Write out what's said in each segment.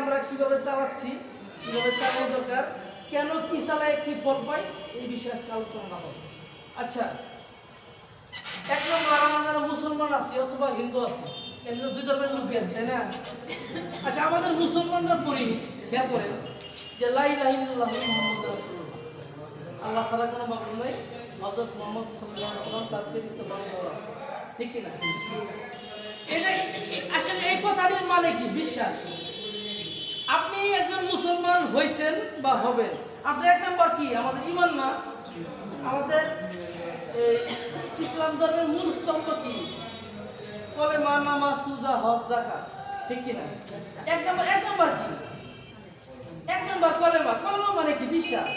আমরা কিভাবে চালাচ্ছি, কিভাবে চালানো দরকার, কেন কি চালায় কি ফল পাই, এই বিষয়ে আজকে আলোচনা হবে। আচ্ছা, এক নম্বর, আমরা মুসলমান আছি অথবা হিন্দু আছি, এর দুই ধর্মের লোক আছে, তাই না? আচ্ছা, আমাদের মুসলমানরা পড়ি, খেয়াল করেন যে লা ইলাহা ইল্লাল্লাহু মুহাম্মাদুর রাসূলুল্লাহ, আল্লাহ ছাড়া কোনো মাবুদ নেই, হযরত মুহাম্মদ সাল্লাল্লাহু আলাইহি ওয়াসাল্লাম তার প্রেরিত বান্দা রাসূল, ঠিক কি না? এটা আসলে এই কথাটির মানে কি? বিশ্বাস। আপনি একজন মুসলমান হইছেন বা হবেন, আপনার এক নম্বর কি? আমাদের ঈমান না? আমাদের এই ইসলাম ধর্মের মূল স্তম্ভ কি? কলেমা, নামাজ, রোজা, হজ, যাকাত, ঠিক কি না? এক নম্বর কি? এক নম্বর কলেমা। কলেমা মানে কি? বিশ্বাস।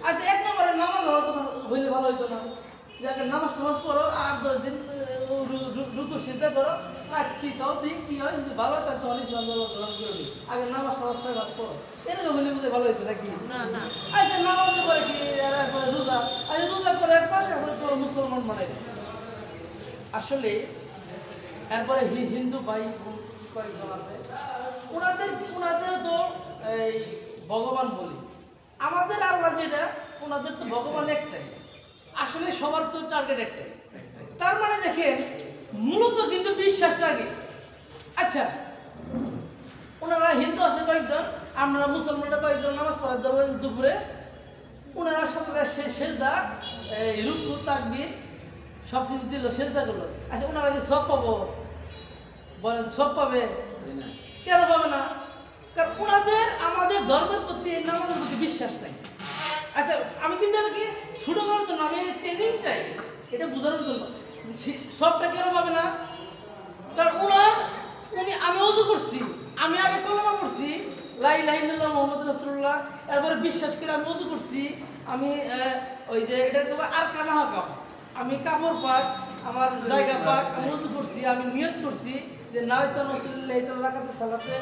আচ্ছা, এক নম্বরে নামাজ হওয়ার কথা হইলে ভালো হইতো না? যাকে নামাজ টামাজ করো, 8-10 দিন রুকু সিজদা করো, কাচ্ছি তাও ঠিক কি হয়, যদি ভালো হয় তার 40 গ্রহণ করবে। আগে নামাজ টামাজ করো, এরকম হইলে বুঝে ভালো হইতো নাকি? না। আচ্ছা, নামাজের পরে কি? এরপরে রোজা। আচ্ছা, রোজা করে এক পাশে পুরো মুসলমান বানাই। আসলে এরপরে হিন্দু ভাই কয়েকজন আছে, ওনাদের তো এই ভগবান বলি, আমাদের আল্লাহ যেটা, ওনাদের তো ভগবান একটাই। আসলে সবার তো টার্গেট একটাই। তার মানে দেখেন, মূলত কিন্তু বিশ্বাসটা আগে। আচ্ছা, ওনারা হিন্দু আছে কয়েকজন, আমরা মুসলমানরা কয়েকজন নামাজ পড়ার ধরলেন দুপুরে, ওনারা সাথে সেজদা, রুকু, তাকবীর সব কিছু দিল, সেজদা করলো। আচ্ছা, ওনারা কি সব পাবো? বলেন, সব পাবে? কেন পাবে না? কারণ ওনাদের আমাদের ধর্মের প্রতি, এই নামাজের প্রতি বিশ্বাস নাই। আচ্ছা, আমি কিন্তু এটাকে ছোট করার জন্য, আমি ট্রেনিংটাই এটা বোঝানোর জন্য। সবটা কেন পাবে না? কারণ আমি অজু করছি, আমি আগে কলেমা পড়ছি লা ইলাহা ইল্লাল্লাহ মুহাম্মাদুর রাসূলুল্লাহ, এরপরে বিশ্বাস করে আমি অজু করছি, আমি ওই যে এটাকে আর কানা হাকাম, আমি কাপড় পাক, আমার জায়গা পাক, আমি অজু করছি, আমি নিয়ত করছি যে নাওয়াইতু রাসূলুল্লাহ রাকাতুল সালাতে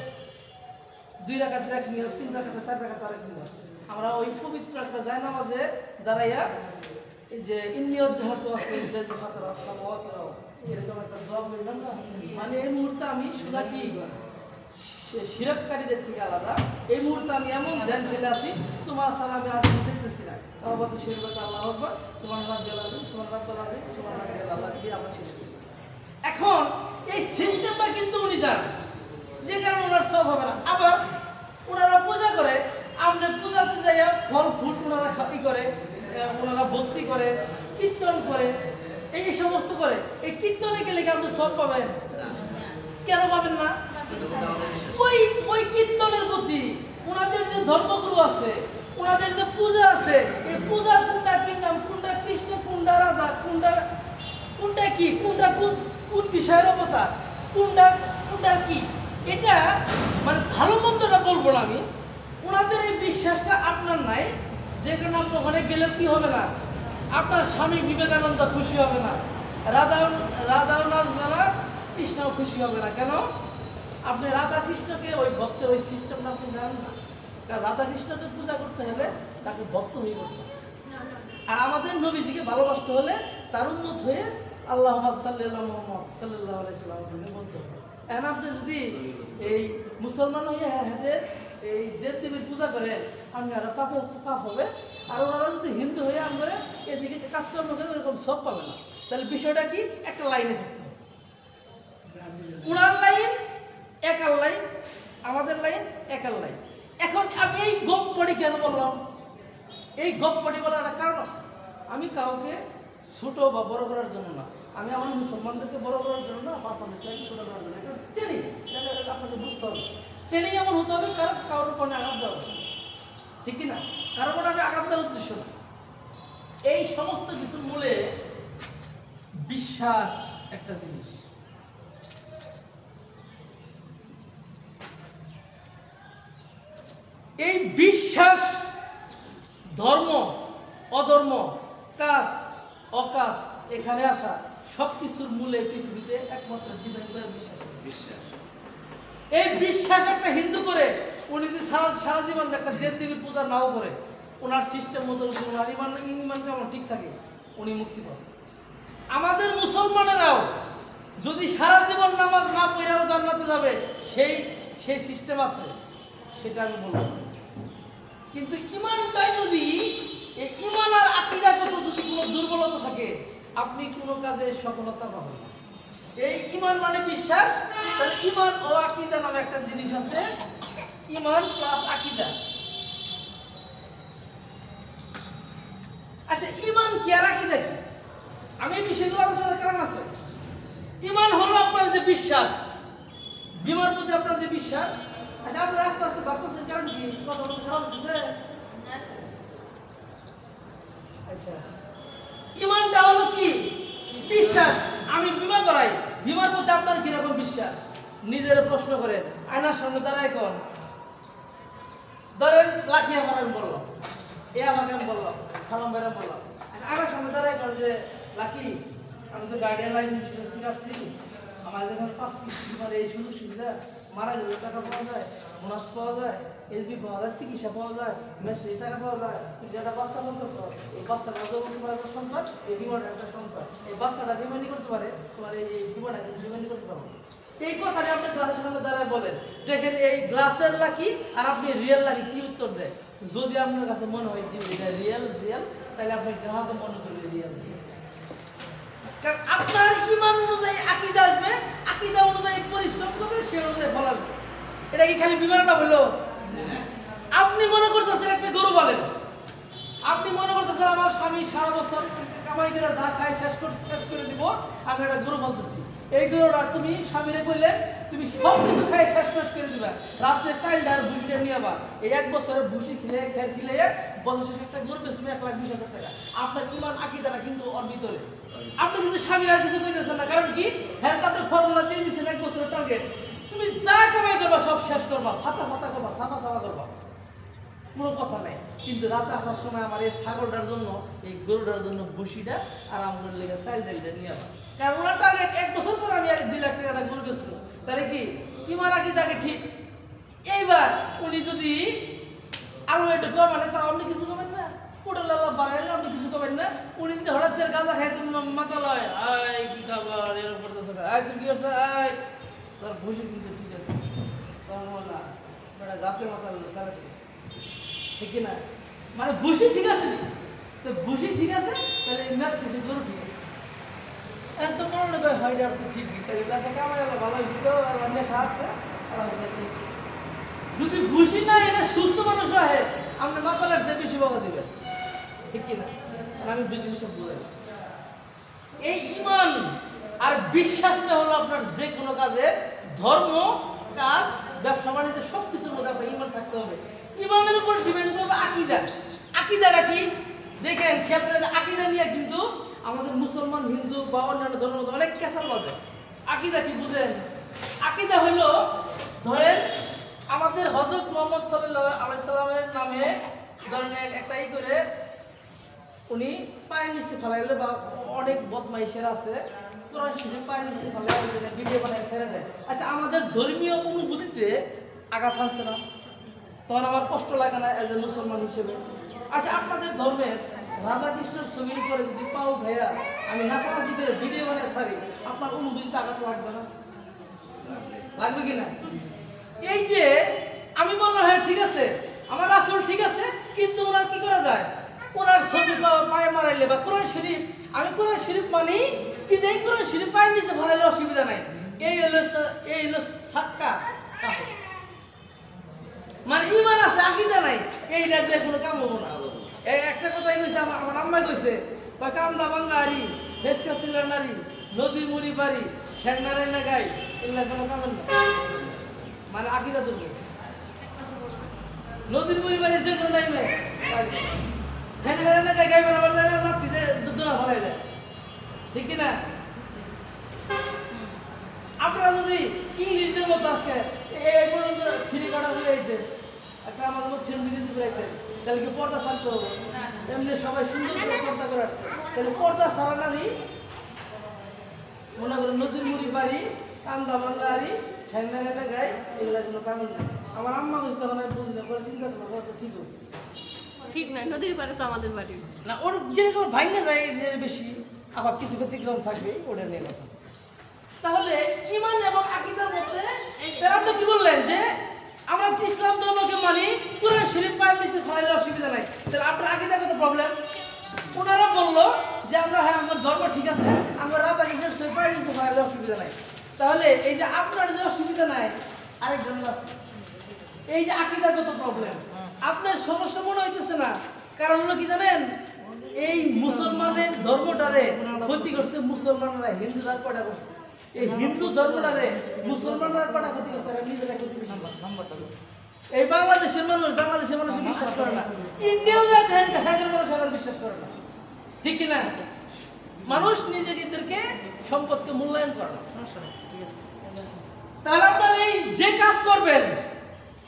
2 রাকাত এক নিয়ত, 3 রাকাত 4 রাকাত আরেক নিয়ত। আমরা ওই পবিত্র একটা জায়নামাজে দাঁড়াইয়া এই যে ইন্নিয়ত জাহাতু আছে ফাতারা সামাওয়াতি ওয়া এরকম একটা দোয়া বললাম না, মানে এই মুহূর্তে আমি সুদা কি শিরককারীদের থেকে আলাদা, এই মুহূর্তে আমি এমন ধ্যান ফেলে আসি, তোমার ছাড়া আমি আর দেখতেছি না। তাওবাতু শিরকত আল্লাহু আকবার, সুবহানাল্লাহিল আযীম, সুবহানাল্লাহিল আযীম, সুবহানাল্লাহ দিয়ে আমরা শেষ করি। এখন এই সিস্টেমটা কিন্তু উনি জানেন, যে কারণে ওনার সব হবে না। আবার ওনারা পূজা করে, আমরা পূজাতে যাইয়া ফল ফুল ওনারা ই করে, ওনারা ভক্তি করে, কীর্তন করে, এই সমস্ত করে। এই কীর্তনে গেলে কি আপনি সব পাবেন? কেন পাবেন না? ওই কীর্তনের প্রতি ওনাদের যে ধর্মগুরু আছে, ওনাদের যে পূজা আছে, এই পূজার কোনটা কি নাম, কোনটা কৃষ্ণ, কোনটা রাধা, কোনটা কি, কোনটা কোন বিষয়ের অবতার, কোনটা কি, এটা মানে ভালো মন্দটা বলবো না আমি। ওনাদের এই বিশ্বাসটা আপনার নাই, যে কারণে আপনি ওখানে গেলে কি হবে না, আপনার স্বামী বিবেকানন্দ খুশি হবে না, রাধাও নাচবে না, কৃষ্ণও খুশি হবে না। কেন? আপনি রাধা কৃষ্ণকে, ওই ভক্তের ওই সিস্টেমটা আপনি জানেন না। কারণ রাধা কৃষ্ণকে পূজা করতে হলে তাকে ভক্ত হয়ে করতে হবে, আর আমাদের নবীজিকে ভালোবাসতে হলে তার উম্মত হয়ে আল্লাহুম্মা সাল্লি আলা মুহাম্মদ সাল্লাল্লাহু আলাইহি ওয়াসাল্লাম বলতে হবে। এখন আপনি যদি এই মুসলমান হয়ে হাতের এই দেব-দেবীর পূজা করে, আপনি আরো পাপ হবে। আর ওনারা যদি হিন্দু হয়ে আমরা এদিকে কাজকর্ম করে, এরকম সব পাবে না। তাহলে বিষয়টা কি? একটা লাইনে থাকতে হবে। ওনার লাইন একার লাইন, আমাদের লাইন একার লাইন। এখন আমি এই গপ্পটি কেন বললাম? এই গপ্পটি বলার একটা কারণ আছে। আমি কাউকে ছোট বা বড় করার জন্য না, আমি আমার মুসলমানদেরকে বড় করার জন্য না, আপনাদেরকে ছোট করার জন্য। এটা ট্রেনিং, আপনাকে বুঝতে হবে। ট্রেনিং এমন হতে হবে কারোর উপরে আঘাত দেওয়া, ঠিক না? কারোর উপরে আমি আঘাত দেওয়ার উদ্দেশ্য না। এই সমস্ত কিছুর মূলে বিশ্বাস একটা জিনিস। এই বিশ্বাস, ধর্ম অধর্ম, কাজ অকাজ, এখানে আসা সবকিছুর মূলে পৃথিবীতে একমাত্র ডিপেন্ড করে বিশ্বাস। এই বিশ্বাস একটা হিন্দু করে, উনি যদি সারা জীবন একটা দেব-দেবীর পূজা নাও করে, ওনার সিস্টেম মতো ওনার ইমানকে আমার ঠিক থাকে, উনি মুক্তি পাবেন। আমাদের মুসলমানেরাও যদি সারা জীবন নামাজ না পড়েও জান্নাতে যাবে, সেই সিস্টেম আছে। সেটা আমি বলবো না। কিন্তু ইমানটাই যদি এই ইমান আর আকীদাগত যদি কোনো দুর্বলতা থাকে আপনি কোনো কাজে সফলতা পাবেন না। এই ইমান মানে বিশ্বাস, তাহলে ইমান ও আকীদা নামে একটা জিনিস আছে, ইমান প্লাস আকীদা। আচ্ছা ইমান কি আর আকীদা কি? আমি এই বিষয়গুলো আলোচনা কারণ আছে। ইমান হলো আপনার যে বিশ্বাস, বিমার প্রতি আপনার যে বিশ্বাস। আচ্ছা আপনি আস্তে আস্তে ভাবতেছেন কারণ কি? কথা বলতে খারাপ হচ্ছে? আচ্ছা ইমানটা হলো কি? বিশ্বাস। আমি বিমা করাই, বিমার প্রতি আপনার কিরকম বিশ্বাস? নিজের প্রশ্ন করেন, আয়নার সামনে দাঁড়ায় কোন ধরেন লাকি আমার আমি বললাম, এ আমাকে আমি বললাম, সালাম ভাইরা বললাম, আচ্ছা আয়নার সামনে দাঁড়ায় কোন যে লাকি আমি তো গার্ডিয়ান লাইফ ইন্স্যুরেন্স থেকে আসছি, আমার যখন 5 কিস্তি মানে এই সুযোগ সুবিধা, মারা গেলে টাকা পাওয়া যায়, বোনাস পাওয়া যায়, এসবি পাওয়া যায়, চিকিৎসা পাওয়া যায়, মেসে টাকা পাওয়া যায়, কিন্তু একটা বাচ্চা বলতেছ এই বাচ্চাটা করতে পারে একটা সন্তান, এই বিমানটা একটা সন্তান, এই বাচ্চাটা বিমানি করতে পারে, তোমার এই বিমানটা কিন্তু বিমানি করতে পারো। এই কথাটা আপনি গ্লাসের সামনে দাঁড়ায় বলেন, দেখেন এই গ্লাসের লাকি আর আপনি রিয়েল লাকি কি উত্তর দেয়। যদি আপনার কাছে মনে হয় যে এটা রিয়েল রিয়েল, তাহলে আপনি গ্রাহক মনে করবেন রিয়েল। কারণ আপনার ইমান অনুযায়ী আকীদা আসবে, আকীদা অনুযায়ী পরিশ্রম করবে, সে অনুযায়ী ফল আসবে। এটা কি খালি বিমানটা হলো? আপনি মনে করতেছেন একটা গরু বলেন, আপনি মনে করতেছেন আমার স্বামী সারা বছর কামাই করে যা খায় শেষ করে দিব, আমি একটা গরু বলতেছি। এই গরুটা তুমি স্বামীরে কইলে তুমি সব কিছু খাই শেষ করে দিবা, রাত্রে চাইল্ড আর ভুসিটা নিয়ে আবার এই 1 বছরের ভুসি খেলে বছর শেষে একটা গরু বেচবে 1,20,000 টাকা। আপনার ইমান আকীদাটা কিন্তু ওর ভিতরে। আপনি কিন্তু স্বামীর আর কিছু কইতেছেন না, কারণ কি? হ্যাঁ আপনি ফর্মুলা দিয়ে দিচ্ছেন 1 বছরের টার্গেট, তুমি যা কামাই করবা সব শেষ করবা, ফাতা করবা, সাফা করবা, কোনো কথা নাই। কিন্তু রাতে আসার সময় আমার এই ছাগলটার জন্য, এই গরুটার জন্য ভুসিটা আর আমার লেগে চাইল্ডটা নিয়ে আবার, কারণ ওনার টার্গেট 1 বছর পর আমি 2 লাখ টাকাটা গরু বেচবো। তাহলে কি ইমান আকীদাকে ঠিক? এইবার উনি যদি আলু একটু কমানে তাও আপনি কিছু কমেন না, পটল আল্লাহ বাড়াইলে আপনি কিছু কমেন না। উনি যদি হঠাৎ করে গাঁজা খাই তুমি মাথা লয়, আয় কি খাবার এরকম করতেছে, আয় তুমি কি করছো, আয় তোর ভুসি কিন্তু ঠিক আছে, তোমার না বেটা গাতে মাথা লয় তাহলে ঠিক না? মানে ভুসি ঠিক আছে, তো ভুসি ঠিক আছে, তাহলে ম্যাচ শেষে গরু ঠিক আছে। এত মনে হয় হয় আর তো ঠিক ঠিক আছে, কামাই আল্লাহ ভালো হয়েছে তো, আল্লাহ নেশা আছে, আল্লাহ দিয়েছে। যদি ভুসি না এরা সুস্থ মানুষ হয়, আপনি মাতালের চেয়ে বেশি বকা দিবেন, ঠিক কিনা? আমি বিজনেস সব বলে এই ইমান আর বিশ্বাসটা হলো আপনার যে কোনো কাজে, ধর্ম, কাজ, ব্যবসা বাণিজ্য সবকিছুর মধ্যে আপনার ইমান থাকতে হবে। ইমানের উপর ডিপেন্ড করবে আকীদা। আকীদাটা কি দেখেন, খেয়াল করে আকীদা নিয়ে কিন্তু আমাদের মুসলমান, হিন্দু বা অন্যান্য ধর্মের মধ্যে অনেক ক্যাসাল বাজে। আকীদা কি বুঝেন? আকীদা হলো ধরেন আমাদের হযরত মুহাম্মদ সাল্লাল্লাহু আলাইহি সাল্লামের নামে ধরেন একটা করে উনি পায়ের নিচে ফেলাইলে, বা অনেক বদমাইশের আছে কোরআন শরীফ পায়ের নিচে ফেলাইলে ভিডিও বানায় ছেড়ে দেয়। আচ্ছা আমাদের ধর্মীয় অনুভূতিতে আঘাত আনছে না? তখন আমার কষ্ট লাগে না এজ এ মুসলমান হিসেবে? আচ্ছা আপনাদের ধর্মের রাধা কৃষ্ণের ছবির উপরে যদি পাও ভাইয়া আমি নাচানাচি করে ভিডিও বানায় ছাড়ি, আপনার অনুভূতিতে আঘাত লাগবে না? লাগবে কিনা? এই যে আমি বললাম হ্যাঁ ঠিক আছে, আমার রাসূল ঠিক আছে, কিন্তু ওনার কি করা যায়? ওনার ছবি পায়ে মারাইলে বা কোরআন শরীফ, আমি কোরআন শরীফ মানি, কিন্তু এই কোরআন শরীফ পায়ের নিচে ফেলাইলে অসুবিধা নাই। এই হলো সাক্কা, মানে ইমান আছে আকীদা নাই, এইটা দিয়ে কোনো কাম হবো না। এই একটা কথাই কইছে আমার আম্মাই কইছে, কান্দা বাঙ্গারি ফেসকা সিলিন্ডারি নদীর মুড়ি বাড়ি ঠ্যাংনারে না গাই, এগুলা কোনো কামের না। মানে আকীদা চলবে, নদীর মুড়ি বাড়ি যে কোনো টাইমে ঠ্যাংনারে না গাই, গাই বানাবার যায় না, রাত্রিতে দুধ না ফেলাই যায়, ঠিক কিনা? আপনারা যদি ইংলিশদের মতো আজকে এই পর্যন্ত 3 কোয়ার্টার হয়ে যেতেন, একটা আমাদের মতো সেন্টিগ্রেড দিতে, তাহলে কি পর্দা ছাড়তে হবে? এমনি সবাই সুন্দর করে পর্দা করে আসছে, তাহলে পর্দা ছাড়া নারী মনে করেন নদীর মুড়ি বাড়ি, কান্দা বাঙ্গারি, ঠ্যাংনা ঘাটা গাই, এগুলো কোনো কামের না। আমার আম্মা বুঝতে হবে না, বুঝি না, পরে চিন্তা করবো তো ঠিক হবে, ঠিক না? নদীর পারে তো আমাদের বাড়ি না, ওর যেরকম ভাঙা যায় যে বেশি, আবার কিছু ব্যতিক্রম থাকবে, ওটা নিয়ে কথা। তাহলে ইমান এবং আকীদার মধ্যে আপনি কি বললেন যে আমরা ইসলাম ধর্মকে মানে কোরআন শরীফ পায়ের নিচে ফেলাইলে অসুবিধা নাই। তাহলে আপনার আকীদাগত প্রবলেম। ওনারা বললো যে আমরা হ্যাঁ আমার ধর্ম ঠিক আছে, আমরা রাত আগে পায়ের নিচে ফেলাইলে অসুবিধা নাই। তাহলে এই যে আপনার যে অসুবিধা নাই, আরেকজন আছে, এই যে আকীদাগত প্রবলেম, আপনার সমস্যা মনে হইতেছে না। কারণ হলো কি জানেন, এই মুসলমানের ধর্মটারে ক্ষতি করছে মুসলমানরা, হিন্দুরা কটা করছে। এই হিন্দু ধর্মটারে মুসলমানরা কটা ক্ষতি করছে, আর নিজেরা ক্ষতি করছে। এই বাংলাদেশের মানুষ বিশ্বাস করে না, ইন্ডিয়ানরা মানুষ বিশ্বাস করে না, ঠিক কিনা? মানুষ নিজেদেরকে সম্পদকে মূল্যায়ন করে না। তাহলে আপনারা এই যে কাজ করবেন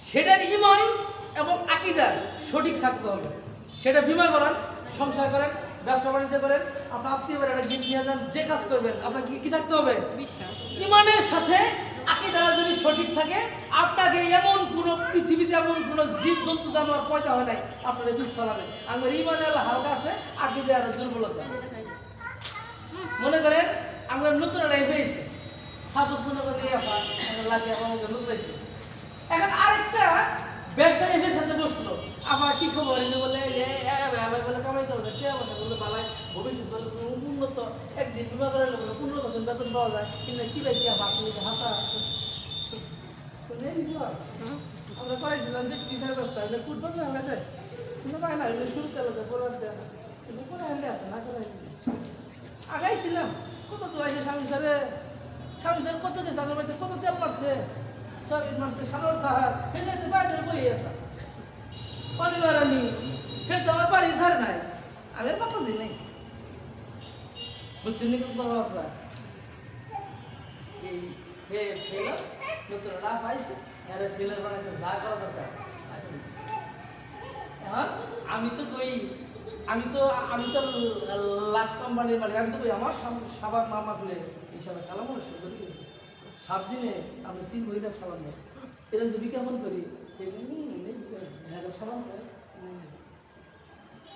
সেটার ঈমান এবং আকীদা সঠিক থাকতে হবে। সেটা বিমা করেন, সংসার করেন, ব্যবসা বাণিজ্য করেন, আপনার আত্মীয় বাড়ি একটা গিফট নিয়ে যান, যে কাজ করবেন আপনাকে কি থাকতে হবে? বিশ্বাস। ঈমানের সাথে আকীদাটা যদি সঠিক থাকে, আপনাকে এমন কোনো পৃথিবীতে এমন কোনো জীব জন্তু জানোয়ার পয়দা হয় নাই আপনারা বিষ ফেলাবে। আমার ঈমানে আল্লাহ হালকা আছে, আকীদা আর দুর্বলতা। মনে করেন আমার নতুন একটা পেয়েছে, সাপোজ মনে করেন এই আফা লাগে আমার মধ্যে নতুন আছে, এখন আরেকটা ব্যবসা এর সাথে বসলো, আবার কি খবর এনে বলে বলে কামাই করবে, কে আমার বলে বালাই ভবিষ্যৎ বলে উন্নত, একদিন বিমা করে বলে 15% বেতন পাওয়া যায়, কিন্তু কি ভাই কি আসলে হাসা আমরা করেছিলাম, দেখছি 5:30 এটা কুট বদলে আমরা দেয় কিন্তু পায় না, শুরু তেল বলার দেয় না, কিন্তু করে আনলে আছে না করে আগাইছিলাম। কত তো আছে স্বামী স্যার কত গেছে, আমার বাড়িতে কত তেল মারছে, সবিন মারছে, সানোর সাহার হেলে তো বাইরে বই আছে পরিবারানি, হে তো আমার বাড়ি সার নাই, আমি আর পাতা দিই নাই। বুঝছেন নি কথাবার্তা? এই হে ফেলার নতুন রাফ আইছে, আরে ফেলার বানাইতে যা করা দরকার। এখন আমি তো লাক্স কোম্পানির মালিক, আমি তো কই আমার সাবান মামা ফেলে হিসাবে কালাম 7 দিনে আমি সিন হইলাম সাবান নেই, এরকম যদি কেমন করি সাবান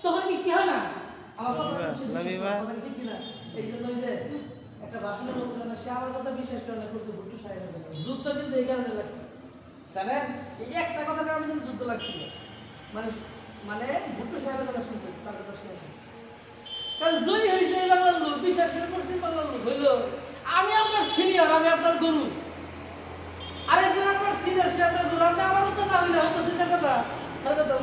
তখন কি হয় না আমার কথা ঠিক কিনা? এই জন্য যে একটা বাসনে বলছিল না, সে আমার কথা বিশ্বাস করে না, করতে ভুট্টু সাহেব যুদ্ধ কিন্তু এই কারণে লাগছে জানেন, এই একটা কথা কারণে কিন্তু যুদ্ধ লাগছিল, মানে ভুট্টু সাহেবের কথা শুনছে, তার কথা শুনে কারণ জয়ী হয়েছে এই বাংলার লোক, বিশ্বাস করে পশ্চিম বাংলার লোক হইল। আমি আপনার সিনিয়র, আমি আপনার গুরু, আরেকজন আপনার সিনিয়র, সে আপনার গুরু, আপনি আমার হতো না হইলে হতো চিন্তার কথা তার কথা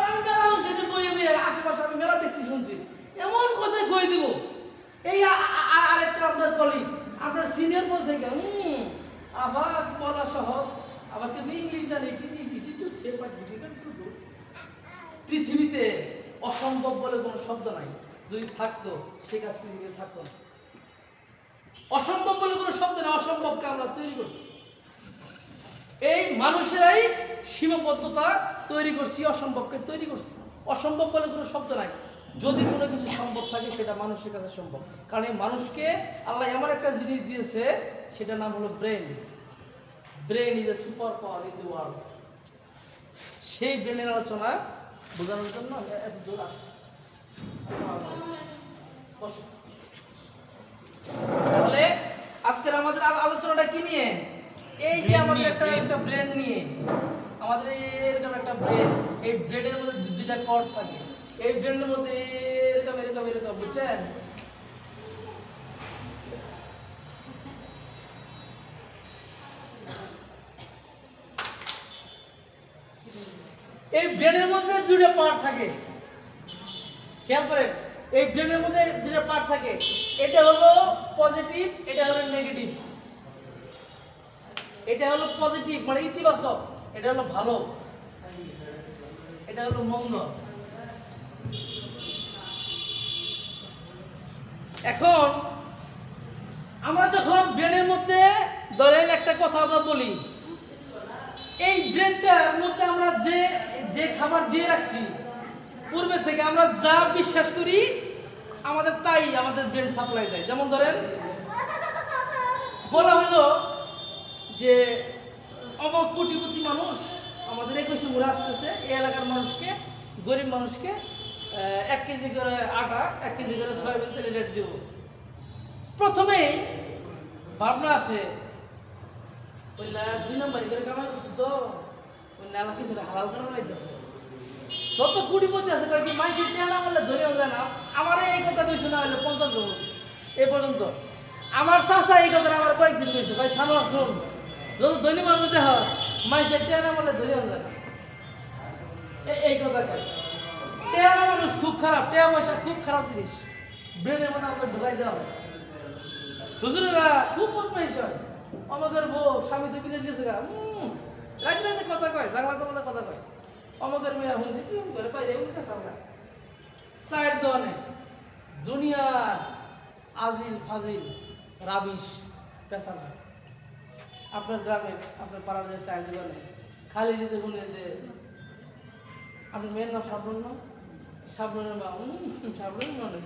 আমি মেলা হচ্ছে বইয়ে বইয়ে আশেপাশে আমি মেলা দেখছি শুনছি, এমন কথায় কই দিব। এই আরেকটা আপনার কলিগ, আপনার সিনিয়র বলছে আবার বলা সহজ, আবার তুমি ইংলিশ জানি, পৃথিবীতে অসম্ভব বলে কোনো শব্দ নাই, যদি থাকতো সে কাজ পৃথিবীতে থাকতো না। অসম্ভব বলে কোনো শব্দ নেই, অসম্ভবকে আমরা তৈরি করছি, এই মানুষেরাই সীমাবদ্ধতা তৈরি করছি, অসম্ভবকে তৈরি করছি। অসম্ভব বলে কোনো শব্দ নাই, যদি কোনো কিছু সম্ভব থাকে সেটা মানুষের কাছে সম্ভব, কারণ এই মানুষকে আল্লাহ এমন একটা জিনিস দিয়েছে, সেটার নাম হলো brain. Brain is a super power in the world. সেই ব্রেনের আলোচনা বোঝানোর জন্য এত দূর আসছে। তাহলে আজকের আমাদের আলোচনাটা কি নিয়ে? এই যে আমাদের একটা ব্রেন নিয়ে, আমাদের এরকম একটা ব্রেন, এই ব্রেনের মধ্যে দুইটা কর্ড থাকে, এই ব্রেনের মধ্যে এরকম এরকম এরকম, বুঝছেন? এই ব্রেনের মধ্যে দুইটা পার্ট থাকে, খেয়াল করেন, এই ব্রেনের মধ্যে দুইটা পার্ট থাকে, এটা হলো পজিটিভ, এটা হলো নেগেটিভ। এটা হলো পজিটিভ মানে ইতিবাচক, এটা হলো ভালো, এটা হলো মন্দ। এখন আমরা যখন ব্রেনের মধ্যে ধরেন একটা কথা আমরা বলি, এই ব্রেনটার মধ্যে আমরা যে খাবার দিয়ে রাখছি পূর্বে থেকে, আমরা যা বিশ্বাস করি আমাদের তাই আমাদের ব্রেন সাপ্লাই দেয়। যেমন ধরেন বলা হলো যে অমক কোটিপতি মানুষ আমাদের 21 মুড়ে আসতেছে, এই এলাকার মানুষকে, গরিব মানুষকে 1 কেজি করে আটা, 1 কেজি করে সয়াবিন তেলে রেট দেব। প্রথমেই ভাবনা আসে ওইলা 2 নম্বর করে কামাই করছে তো ওই নালা কিছু হালাল করে লাইতেছে যত কোটিপতি আছে কয় কি মাইসের টেনা বলে ধরিও যায় না আমার এই কথা কইছে না হইলে 50 জন এই পর্যন্ত আমার চাচা এই কথা আমার কয়েকদিন কইছে ভাই সানোয়ার শুন যত ধনী মানুষ দেহ মাইসের টেনা বলে ধরিও যায় না এই কথা কয় টেনা মানুষ খুব খারাপ টেয়া পয়সা খুব খারাপ জিনিস ব্রেনের মধ্যে আপনার ঢুকাই দেওয়া হয় হুজুরেরা খুব বদমাইশ হয় আমাদের বউ স্বামী তো বিদেশ গেছে গা রাতে রাতে কথা কয় জাগলাতে মধ্যে কথা কয় আমাদের মেয়ে হুজুর প্রেম করে পাইরে উল্টা চালনা সাইড দোয়ানে দুনিয়া আজিল ফাজিল রাবিশ পেশানা আপনার গ্রামের আপনার পাড়ার যে সাইড দোয়ানে খালি যদি শুনে যে আপনার মেয়ের নাম সাবরুন না সাবরুনের মা সাবরুন মানে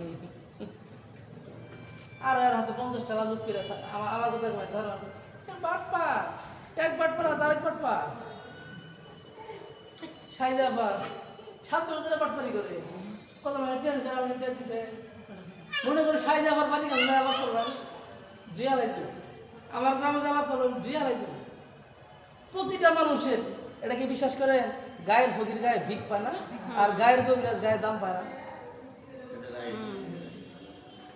আর এর হাতে 50 টাকা লুট করে আমার কথা কয় স্যার বাটপা এক বাটপা আর এক বাটপা সাইদা আবার 7 বছর বাটপারি করে কত মানে টেনশন আমি টেন দিছে মনে করে সাইদা আবার পানি কাজ না আলাপ করলাম রিয়া লাইতো আমার গ্রামে আলাপ করলাম রিয়া লাইতো প্রতিটা মানুষের এটাকে বিশ্বাস করে গায়ের ফদির গায়ে ভিক পায় না আর গায়ের কবিরাজ গায়ে দাম পায় না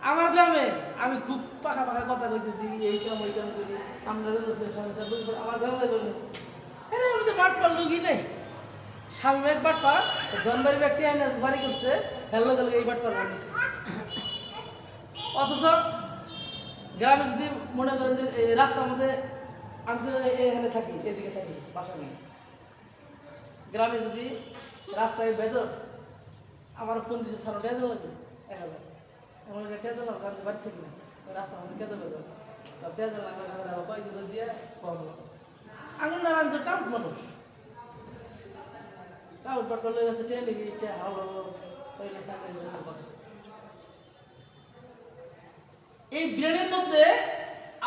আমার গ্রামে আমি খুব পাকা পাকা কথা কইতেছি এই কাম ওই কাম করি আমরা আমার গ্রামে বলি আমি তো বাট পার লুগি নাই স্বামী এক বাট পার জন্মের ব্যক্তি আইনে বাড়ি করছে হেলো গেল এই বাট পার বানিয়েছে অথচ গ্রামে যদি মনে করেন যে এই রাস্তার মধ্যে আমি তো এখানে থাকি এদিকে থাকি বাসা নেই গ্রামে যদি রাস্তায় বেজর আমার ফোন দিচ্ছে সারা ডেজল লাগবে 1000 এমন একটা কেঁদে লাগবে আমি বাড়ি থাকি না রাস্তার মধ্যে কেঁদে বেজর কেঁদে লাগবে কয়েক দিয়ে পাবো আঙুল না আমি তো টাউট মানুষ টাউট বাট করলে গেছে টেলিভিটা হালো এই ব্রেনের মধ্যে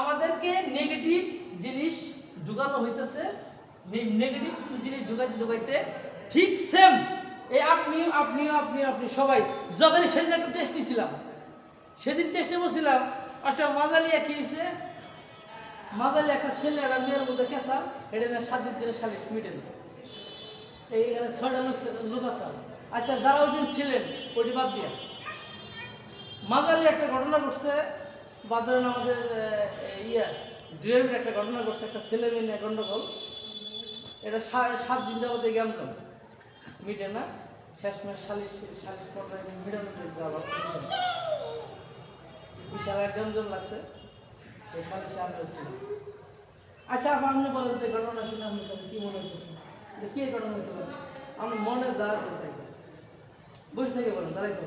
আমাদেরকে নেগেটিভ জিনিস ঢুকানো হইতেছে নেগেটিভ জিনিস ঢুকাইতে ঠিক সেম এই আপনি সবাই যখন সেদিন একটা টেস্ট নিয়েছিলাম সেদিন টেস্টে বলছিলাম আচ্ছা মাজালিয়া কি হয়েছে মাজালি একটা ছেলে একটা মেয়ের মধ্যে কেঁচা এটা 7 দিন করে 40 মিনিটে এই এখানে 6টা লোক আছে আচ্ছা যারা ওই দিন ছিলেন ওইটি বাদ দিয়া মাজালি একটা ঘটনা ঘটছে বাদ ধরেন আমাদের ড্রেনের একটা ঘটনা ঘটছে একটা ছেলে মেয়ে নিয়ে গন্ডগোল এটা 7 দিন যাবত এই গেম চল মিটে না শেষমেশ 40 পর্বে ভিডিওতে বিশাল একদম জল লাগছে এই 40 আমি হচ্ছে আচ্ছা আপনি বলেন তো ঘটনা শুনে আপনি কি মনে হচ্ছে এটা কি ঘটনা হতে পারে আমার মনে যা তাই বসে থেকে বলেন তারাই তো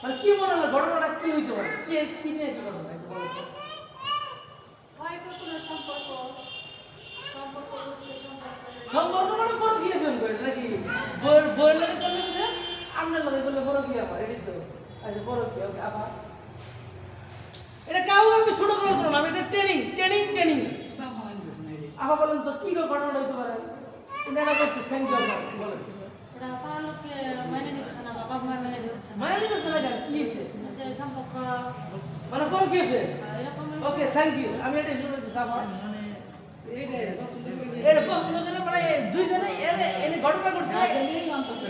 মানে কি মনে হয় ঘটনাটা কি হইতে পারে কি নিয়ে কি ঘটনা একটু বলেন হয়তো কোনো সম্পর্ক মানে বড় কি ফেম করে নাকি বড় লাগে করলে যে আপনার লাগে করলে বড় কি আবার এটাই তো আচ্ছা বড় কি ওকে আবার এটা কাউ আমি ছোট করে ধরো না আমি এটা ট্রেনিং আবার বলেন তো কি ঘটনা হইতে পারে এটা করছে থ্যাংক ইউ বলেন ওরা পালোকে মানে নিতেছে না বাবা মানে নিতেছে না মানে নিতেছে না কি হয়েছে যে সম্পর্ক মানে বড় কি হয়েছে এরকম ওকে থ্যাংক ইউ আমি এটা শুনে দিছি আবার মানে এর পছন্দ করে মানে দুইজনে এনে ঘটনা করছে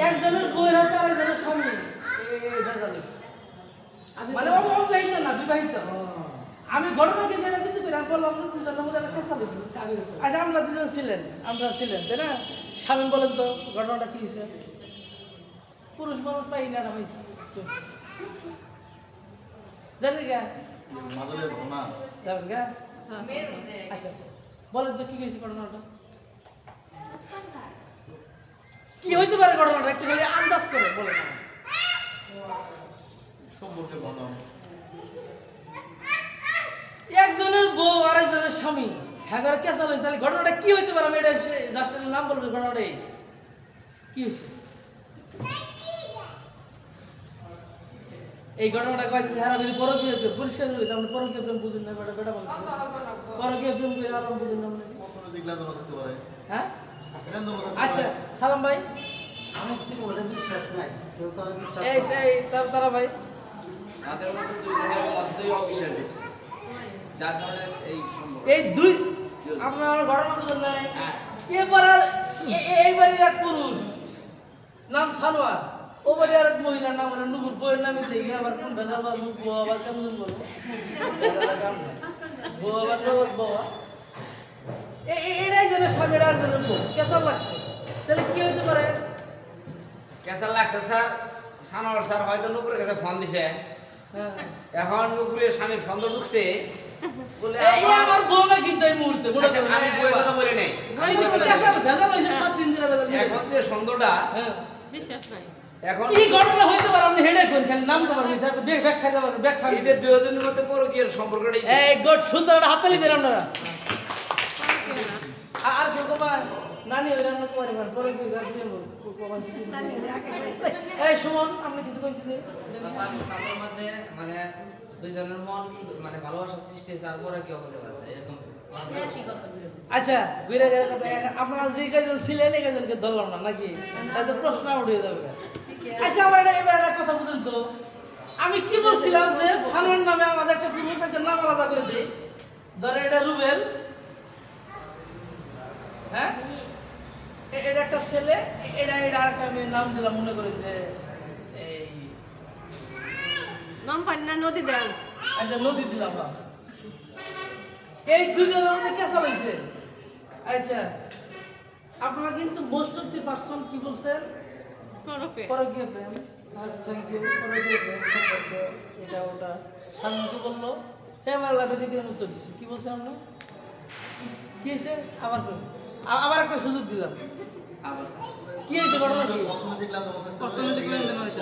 একজনের বউয়ের হাতে আরেকজনের স্বামী এই বেজালিস মানে ও বিবাহিত না বিবাহিত আমি ঘটনা কি সেটা কিন্তু আমি বললাম যে দুজনের মধ্যে একটা কেঁচা দিচ্ছি আচ্ছা আমরা দুজন ছিলেন তাই না স্বামী বলেন তো ঘটনাটা কি হয়েছে পুরুষ মানুষ পাই না পাইছে জানি গা যাবেন গা আচ্ছা আচ্ছা বলেন তো কি হয়েছে ঘটনাটা কি হইতে পারে ঘটনাটা একটু খালি আন্দাজ করে বলেন একজনের বউ আরেকজনের স্বামী হ্যাঁ কেঁচা লইছে তাহলে ঘটনাটা কি হইতে পারে আমি এটা জাস্ট নাম বলবো ঘটনাটাই কি হয়েছে এই ঘটনাটা কয়েছে হ্যাঁ যদি পরকীয় প্রেম পরিষ্কার হয়েছে আপনি পরকীয় প্রেম বুঝুন না বেটা বলছে পরকীয় প্রেম করে আর বুঝুন না হ্যাঁ আচ্ছা সালাম ভাই এই তারা ভাই তাদের মধ্যে দুইজনের মধ্যেই অবিশ্বাস ঢুকছে যার কারণে এই সম্ভব এই দুই আপনার ঘটনা বুঝলেন নাই এবার এইবারের এক পুরুষ নাম সানোয়ার ও বাড়ি আর এক মহিলার নাম হলো নুপুর বইয়ের নামে দেখি আবার কোন ভেজাল বা বউ আবার কেমন বলবো বউ আবার নগদ বাবা এটাই যেন স্বামীর একজনের বউ কেসন লাগছে তাহলে কি হইতে পারে কেসা লাগছে স্যার সানোয়ার স্যার হয়তো নুপুরের কাছে ফোন দিছে এখন নুপুরের স্বামীর ফোন তো ঢুকছে বলে এই আমার বউ না কিন্তু এই মুহূর্তে মনে আচ্ছা, করেন আমি বই কথা বলি নাই ভেজাল হয়েছে 7 দিন ধরে ভেজাল এখন যে সন্দেহটা বিশ্বাস নাই এখন কি ঘটনা হইতে পারে আপনি হেডে কোন খালি নাম তো পারবেন স্যার ব্যাগ খাই যাবেন ব্যাগ খাই এটা দুই দিনের মধ্যে পরে কি সম্পর্কটা এই গুড সুন্দর একটা হাততালি দেন আপনারা আর কেউ কমা নানি ওই রান্না করে পারেন পরে কি গাছ দিয়ে এই সুমন আপনি কিছু কইছেন তাদের মধ্যে মানে দুইজনের মন মানে ভালোবাসা সৃষ্টি হয়েছে আর পরে কি হতে পারে এরকম আচ্ছা ঘুরে গেলে কথা আপনারা যে কয়জন ছিলেন এই কয়জনকে ধরলাম না নাকি তাহলে প্রশ্ন উঠে যাবে আচ্ছা আমার এবার একটা কথা বুঝেন তো আমি কি বলছিলাম যে সালমান নামে আমাদের একটা পুরুষ একটা নাম আলাদা করে দিই ধরে এটা রুবেল হ্যাঁ এটা একটা ছেলে এটা আরেকটা আমি নাম দিলাম মনে করি যে এই নাম পানি না নদী দেন আচ্ছা নদী দিলাম বা এই দুজনের মধ্যে কেসা হয়েছে আচ্ছা আপনারা কিন্তু মোস্ট অফ দি পারসন কি বলছেন পরকীয় প্রেম থ্যাংক ইউ পরকীয় প্রেম সম্পর্ক এটা ওটা সামনে কি বললো এবার লাভে দিকে উত্তর দিচ্ছি কি বলছেন আপনি কি হয়েছে আবার একটা সুযোগ দিলাম কি হয়েছে ঘটনা কি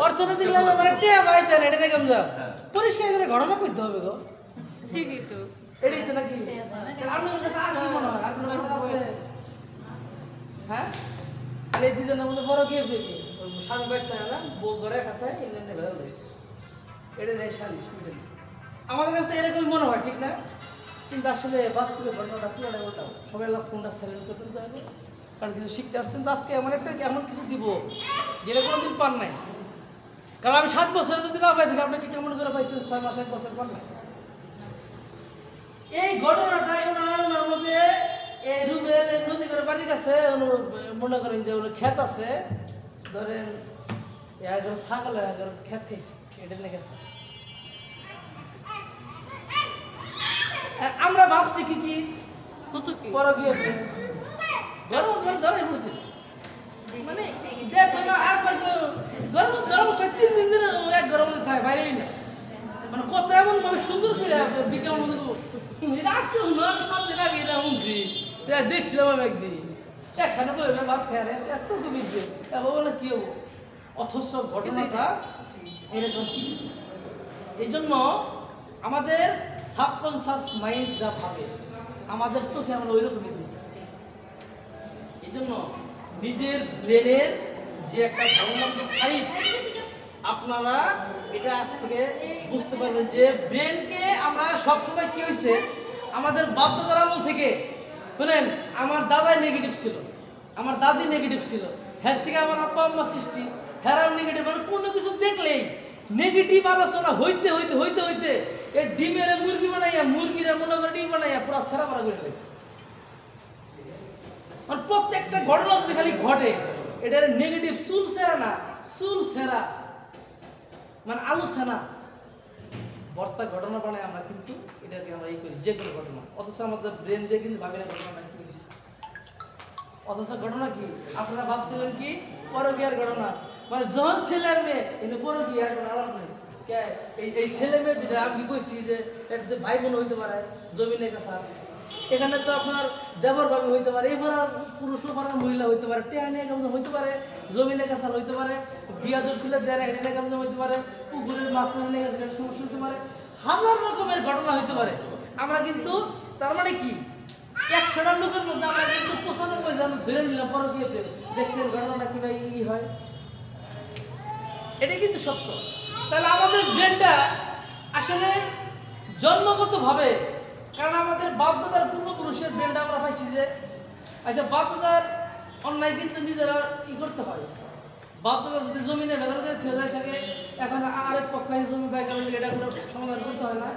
অর্থনৈতিক লেনদেন মানে টিয়া ভাই দেন এটা কেমন যাও পরিষ্কার করে ঘটনা করতে হবে গো ঠিকই তো এটাই তো নাকি আপনার কাছে আর কি মনে হয় আর কোনো ঘটনা আছে হ্যাঁ তাহলে এই দুজনের মধ্যে বড় কে পেয়েছে স্বামী বাচ্চা না বউ ঘরে খাতায় ইংল্যান্ডে ভেজাল হয়েছে এটা নেই সালিশ আমাদের কাছে তো এরকমই মনে হয় ঠিক না কিন্তু আসলে বাস্তবে ঘটনাটা পুরোটা ওটাও সবাই কোনটা স্যালেন্ট করতে হবে কারণ কিছু শিখতে আসছেন তো আজকে এমন একটা এমন কিছু দিব যেটা কোনোদিন পান নাই কারণ আমি 7 বছরে যদি না পাই থাকি আপনি কি কেমন করে পাইছেন 6 মাস 1 বছর পান নাই এই ঘটনাটা ওনার মধ্যে এই রুবেল এই নদী করে বাড়ির কাছে মনে করেন যে ওর ক্ষেত আছে ধরেন একজন ছাগল একজন ক্ষেত খেয়েছে এটা নিয়ে গেছে আমরা ভাবছি কি কি কত কি পরকীয় প্রেম গরম মানে ধরে বলছি মানে দেখো না আর কত গরম 3 দিন ধরে এক গরম থাকে বাইরেই না মানে কত এমন ভাবে সুন্দর করে বিকেল মধ্যে এটা আজকে হলো আমি 7 দিন আগে এটা শুনছি এটা দেখছিলাম আমি একদিন এখানে বলে ভাত খেয়ে এত তুমি বলে কি হবো অথচ ঘটনাটা এরকম কিছু এই জন্য আমাদের সাবকনসিয়াস মাইন্ড যা ভাবে আমাদের চোখে আমরা ওই রকমই দিই এই জন্য নিজের ব্রেনের যে একটা ধর্মবদ্ধ সাইড আপনারা এটা আজ থেকে বুঝতে পারবেন যে ব্রেনকে আমরা সবসময় কি হয়েছে আমাদের বাপদাদার আমল থেকে শুনেন আমার দাদাই নেগেটিভ ছিল আমার দাদি নেগেটিভ ছিল হ্যাঁ থেকে আমার আব্বা আম্মা সৃষ্টি হ্যাঁ নেগেটিভ মানে কোনো কিছু দেখলেই নেগেটিভ আলোচনা হইতে হইতে হইতে হইতে এই ডিমের মুরগি বানাইয়া মুরগির মনে করে ডিম বানাইয়া পুরো সেরা মারা করে দেয় মানে প্রত্যেকটা ঘটনা যদি খালি ঘটে এটা নেগেটিভ চুল সেরা না চুল সেরা মানে আলু সেনা বর্তা ঘটনা বানায় আমরা কিন্তু এটাকে আমরা এই করি যে কোনো ঘটনা অথচ আমাদের ব্রেন দিয়ে কিন্তু ভাবি না ঘটনা কি হয়েছে অথচ ঘটনা কি আপনারা ভাবছিলেন কি পরকীয়ার ঘটনা মানে যখন ছেলের মেয়ে কিন্তু পরকীয়ার কোনো আলাপ নেই এই ছেলে মেয়ে যেটা আমি কি কইছি যে এটা যে ভাই বোন হইতে পারে জমিনে কাছা এখানে তো আপনার দেবর ভাবি হইতে পারে এবার পুরুষ পাড়ার মহিলা হইতে পারে টেহানিয়া কেমন হইতে পারে জমিনে কাছাল হইতে পারে বিয়া দর্শিলে দেড় হেঁটে কেমন হইতে পারে পুকুরের মাছ মাছ গেছে সমস্যা হইতে পারে হাজার রকমের ঘটনা হইতে পারে আমরা কিন্তু তার মানে কি 100টা লোকের মধ্যে আমরা কিন্তু 95 জন ধরে নিলাম পরকীয় প্রেম দেখছেন ঘটনাটা কি ভাই ই হয় এটা কিন্তু সত্য তাহলে আমাদের ব্রেনটা আসলে জন্মগতভাবে কারণ আমাদের বাপদাদার পূর্বপুরুষের ব্রেনটা আমরা পাইছি যে আচ্ছা বাপদাদার অন্যায় কিন্তু নিজেরা ই করতে হয় বাপদাদা যদি জমিনে ভেজাল করে ছেড়ে থাকে এখন আরেক পক্ষ জমি পাই কারণ এটা করে সমাধান করতে হয় না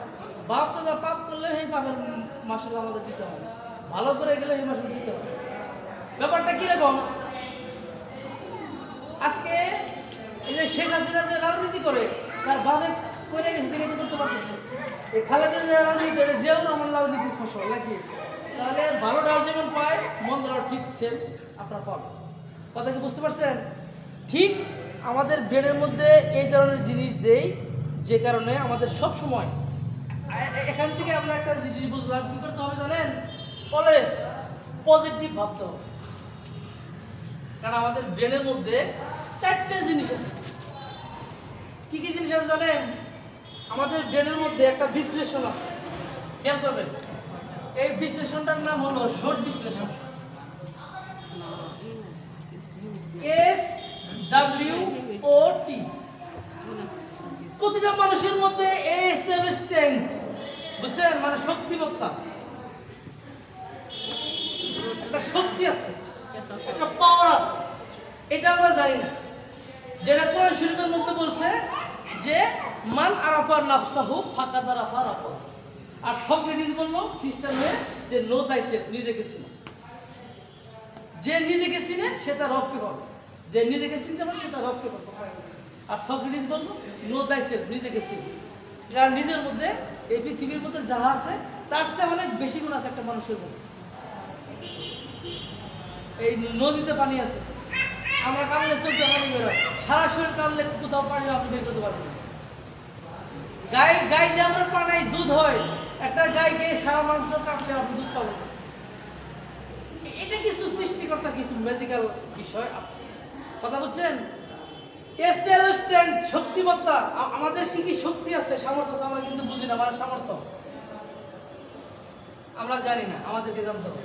বাপদাদা পাপ করলে সেই পাপের মাসুল আমাদের দিতে হয় ভালো করে গেলে এই মাসে দিতে হবে। ব্যাপারটা কিরকম, আজকে এই যে শেখ হাসিনা যে রাজনীতি করে তার ভাবে করে গেছে দেখে তো করতে পারতেছে, এই খালেদা যে রাজনীতি করে যেও আমার রাজনীতির ফসল নাকি, তাহলে ভালোটাও যেমন পায় মন্দটাও ঠিক সেম আপনার পাবেন। কথা কি বুঝতে পারছেন? ঠিক আমাদের ব্রেনের মধ্যে এই ধরনের জিনিস দেই, যে কারণে আমাদের সব সময় এখান থেকে আমরা একটা জিনিস বুঝলাম কি করতে হবে জানেন, অলওয়েজ পজিটিভ ভাবতে হবে। কারণ আমাদের ব্রেনের মধ্যে 4টে জিনিস আছে। কি কি জিনিস আছে জানেন? আমাদের ব্রেনের মধ্যে একটা বিশ্লেষণ আছে, খেয়াল করবেন। এই বিশ্লেষণটার নাম হলো শর্ট বিশ্লেষণ, SWOT। প্রতিটা মানুষের মধ্যে স্ট্রেংথ, বুঝছেন, মানে শক্তিমত্তা, একটা শক্তি আছে, একটা পাওয়ার আছে, এটা আমরা জানি না। যেটা কোরআন শরীফের মধ্যে বলছে যে মান আরাফা নাফসাহু ফাকাদ আরাফা রাব্বাহু। আর সক্রেটিস বলল খ্রিস্টান হয়ে যে নো দাইসেলফ, নিজেকে চিনো। যে নিজেকে চিনে সে তার রবকে পাবে, যে নিজেকে চিনতে পারে সে তার রবকে পাবে। আর সক্রেটিস বলল নো দাইসেলফ, নিজেকে চিনো। কারণ নিজের মধ্যে এই পৃথিবীর মধ্যে যাহা আছে তার চেয়ে অনেক বেশি গুণ আছে একটা মানুষের মধ্যে। এই নদীতে পানি আছে, আমরা কামলে চলতে পানি বেরোয়, সারা শরীর কামলে কোথাও পানি আপনি বের করতে পারবেন না। গাই যে আমরা পানাই দুধ হয়, একটা গাইকে সারা মাংস কাটলে আপনি দুধ পাবেন না। এটা কিছু সৃষ্টিকর্তা কিছু ম্যাজিক্যাল বিষয় আছে, কথা বুঝছেন? স্ট্রেংথ, শক্তিমত্তা, আমাদের কি কি শক্তি আছে, সামর্থ্য আছে, আমরা কিন্তু বুঝি না। মানে সামর্থ্য আমরা জানি না, আমাদেরকে জানতে হবে।